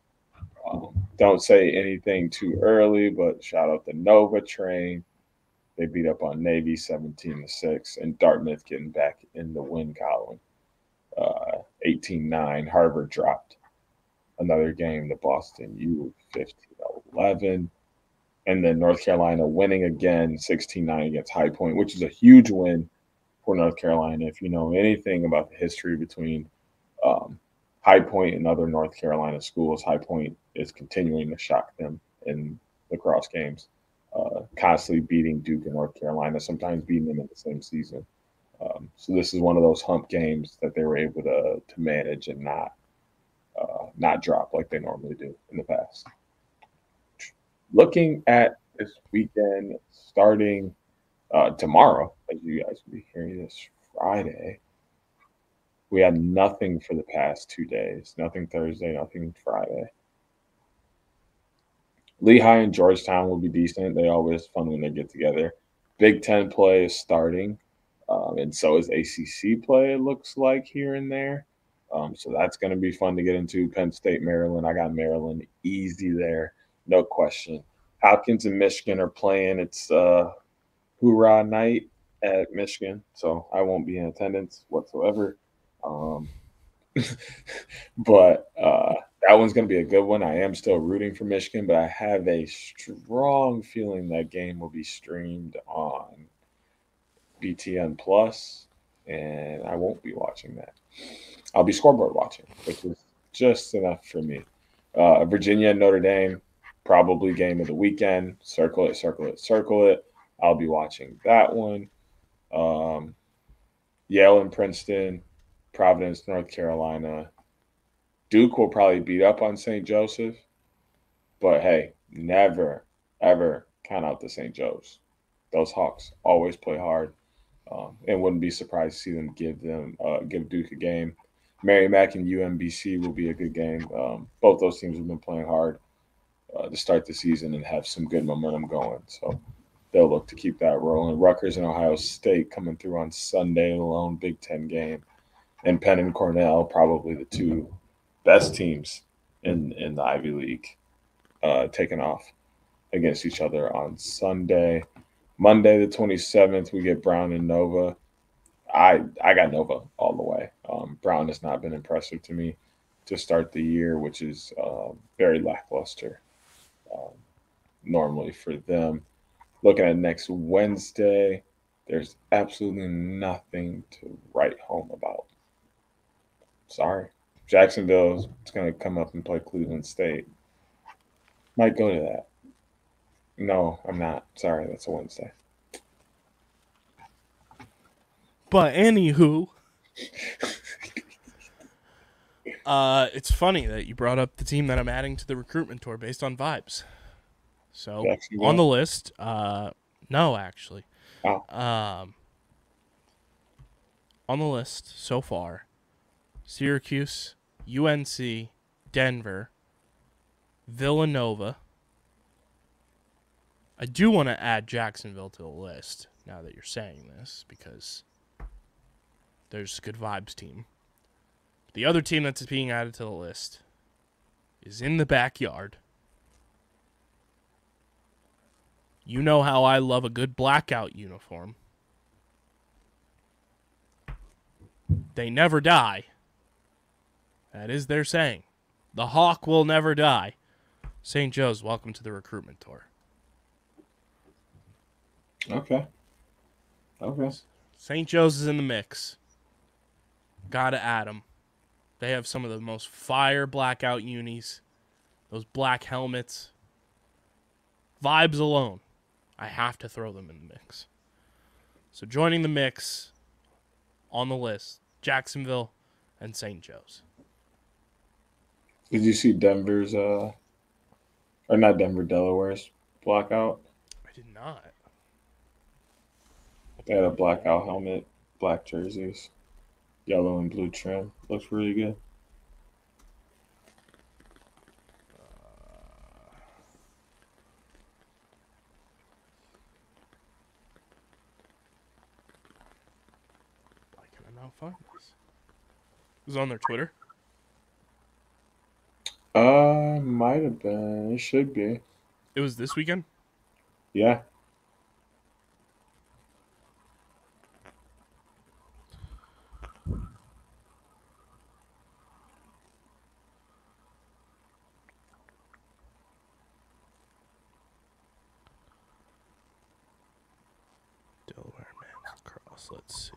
Don't say anything too early, but shout out the Nova train. They beat up on Navy 17-6, and Dartmouth getting back in the win column. 18-9. Harvard dropped another game to Boston U 15-11. And then North Carolina winning again 16-9 against High Point, which is a huge win for North Carolina. If you know anything about the history between High Point and other North Carolina schools, High Point is continuing to shock them in lacrosse games, constantly beating Duke and North Carolina, sometimes beating them in the same season. So this is one of those hump games that they were able to manage and not drop like they normally do in the past. Looking at this weekend, starting tomorrow, as you guys will be hearing this Friday, we had nothing for the past 2 days. Nothing Thursday, nothing Friday. Lehigh and Georgetown will be decent. They always fun when they get together. Big Ten play is starting, and so is ACC play, it looks like, here and there. So that's going to be fun to get into. Penn State, Maryland. I got Maryland easy there, no question. Hopkins and Michigan are playing. It's hoorah night at Michigan, so I won't be in attendance whatsoever. But that one's going to be a good one. I am still rooting for Michigan, but I have a strong feeling that game will be streamed on BTN Plus, and I won't be watching that. I'll be scoreboard watching, which is just enough for me. Virginia, Notre Dame, probably game of the weekend. Circle it, circle it, circle it. I'll be watching that one. Yale and Princeton, Providence, North Carolina. Duke will probably beat up on St. Joseph, but hey, never, ever count out the St. Joe's. Those Hawks always play hard, and wouldn't be surprised to see them give Duke a game. Merrimack and UMBC will be a good game. Both those teams have been playing hard to start the season and have some good momentum going, so they'll look to keep that rolling. Rutgers and Ohio State coming through on Sunday alone, Big Ten game. And Penn and Cornell, probably the two best teams in the Ivy League, taking off against each other on Sunday. Monday, the 27th, we get Brown and Nova. I got Nova all the way. Brown has not been impressive to me to start the year, which is very lackluster normally for them. Looking at next Wednesday, there's absolutely nothing to write home about. Sorry. Jacksonville is going to come up and play Cleveland State. Might go to that. No, I'm not. Sorry, that's a Wednesday. But anywho, It's funny that you brought up the team that I'm adding to the recruitment tour based on vibes. So, on the list, no, actually. Oh. On the list so far, Syracuse, UNC, Denver, Villanova. I do want to add Jacksonville to the list now that you're saying this because there's a good vibes team. The other team that's being added to the list is in the backyard. You know how I love a good blackout uniform. They never die. That is their saying. The hawk will never die. St. Joe's, welcome to the recruitment tour. Okay. St. Joe's is in the mix. Gotta add them. They have some of the most fire blackout unis. Those black helmets. Vibes alone. I have to throw them in the mix. So joining the mix on the list, Jacksonville and St. Joe's. Did you see Denver's, or not Denver, Delaware's blackout? I did not. They had a blackout helmet, black jerseys, yellow and blue trim. Looks really good. Why can I not find this? It was on their Twitter. Might have been. It should be. It was this weekend? Yeah. Delaware men's lacrosse. Let's see.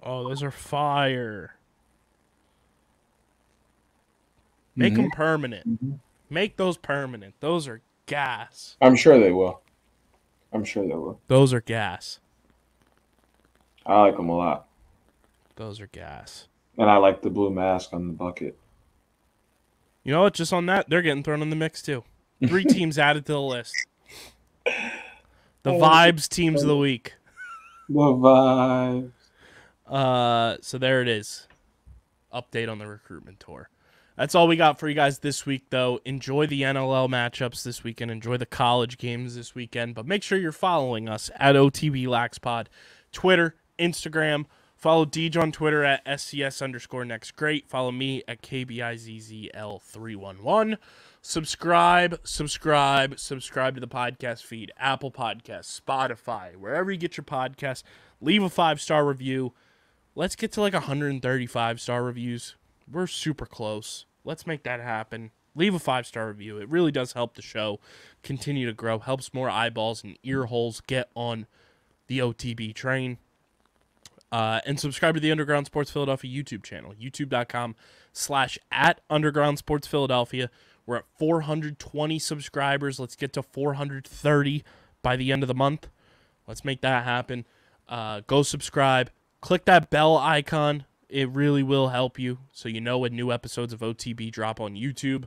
Oh, those are fire. Make them permanent. Make those permanent. Those are gas. I'm sure they will. Those are gas. I like them a lot. Those are gas. And I like the blue mask on the bucket. You know what? Just on that, they're getting thrown in the mix too. 3 teams added to the list. The vibes teams of the week. The vibes. So there it is. Update on the recruitment tour. That's all we got for you guys this week, though. Enjoy the NLL matchups this weekend. Enjoy the college games this weekend. But make sure you're following us at OTBLaxPod. Twitter, Instagram. Follow Deej on Twitter at SCS_NextGreat. Follow me at KBIZZL311. Subscribe to the podcast feed. Apple Podcasts, Spotify, wherever you get your podcasts. Leave a 5-star review. Let's get to like 135-star reviews. We're super close. Let's make that happen. Leave a 5-star review. It really does help the show continue to grow. Helps more eyeballs and ear holes get on the OTB train. And subscribe to the Underground Sports Philadelphia YouTube channel. YouTube.com/@UndergroundSportsPhiladelphia. We're at 420 subscribers. Let's get to 430 by the end of the month. Let's make that happen. Go subscribe. Click that bell icon. It really will help you so you know when new episodes of OTB drop on YouTube.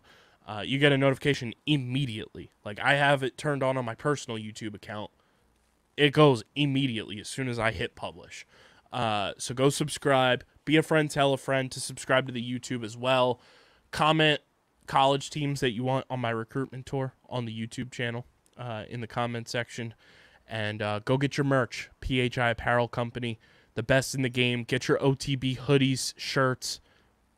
You get a notification immediately. Like I have it turned on my personal YouTube account. It goes immediately as soon as I hit publish. So go subscribe. Be a friend, tell a friend to subscribe to the YouTube as well. Comment college teams that you want on my recruitment tour on the YouTube channel in the comment section. And go get your merch. PHI Apparel Company, the best in the game. Get your OTB hoodies, shirts.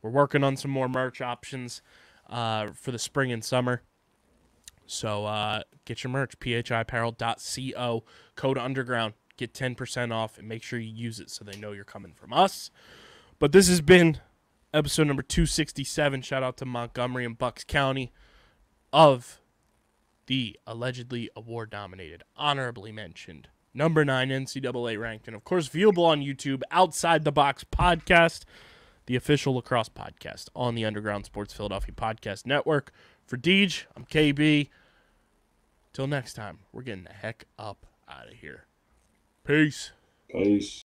We're working on some more merch options for the spring and summer. So get your merch, phiapparel.co, code underground. Get 10% off and make sure you use it so they know you're coming from us. But this has been episode number 267. Shout out to Montgomery and Bucks County of the allegedly award-nominated, honorably mentioned, number 9 NCAA ranked, and of course viewable on YouTube, Outside the Box Podcast, the official lacrosse podcast on the Underground Sports Philadelphia Podcast Network. For Deej, I'm KB. Till next time, we're getting the heck up out of here. Peace. Peace.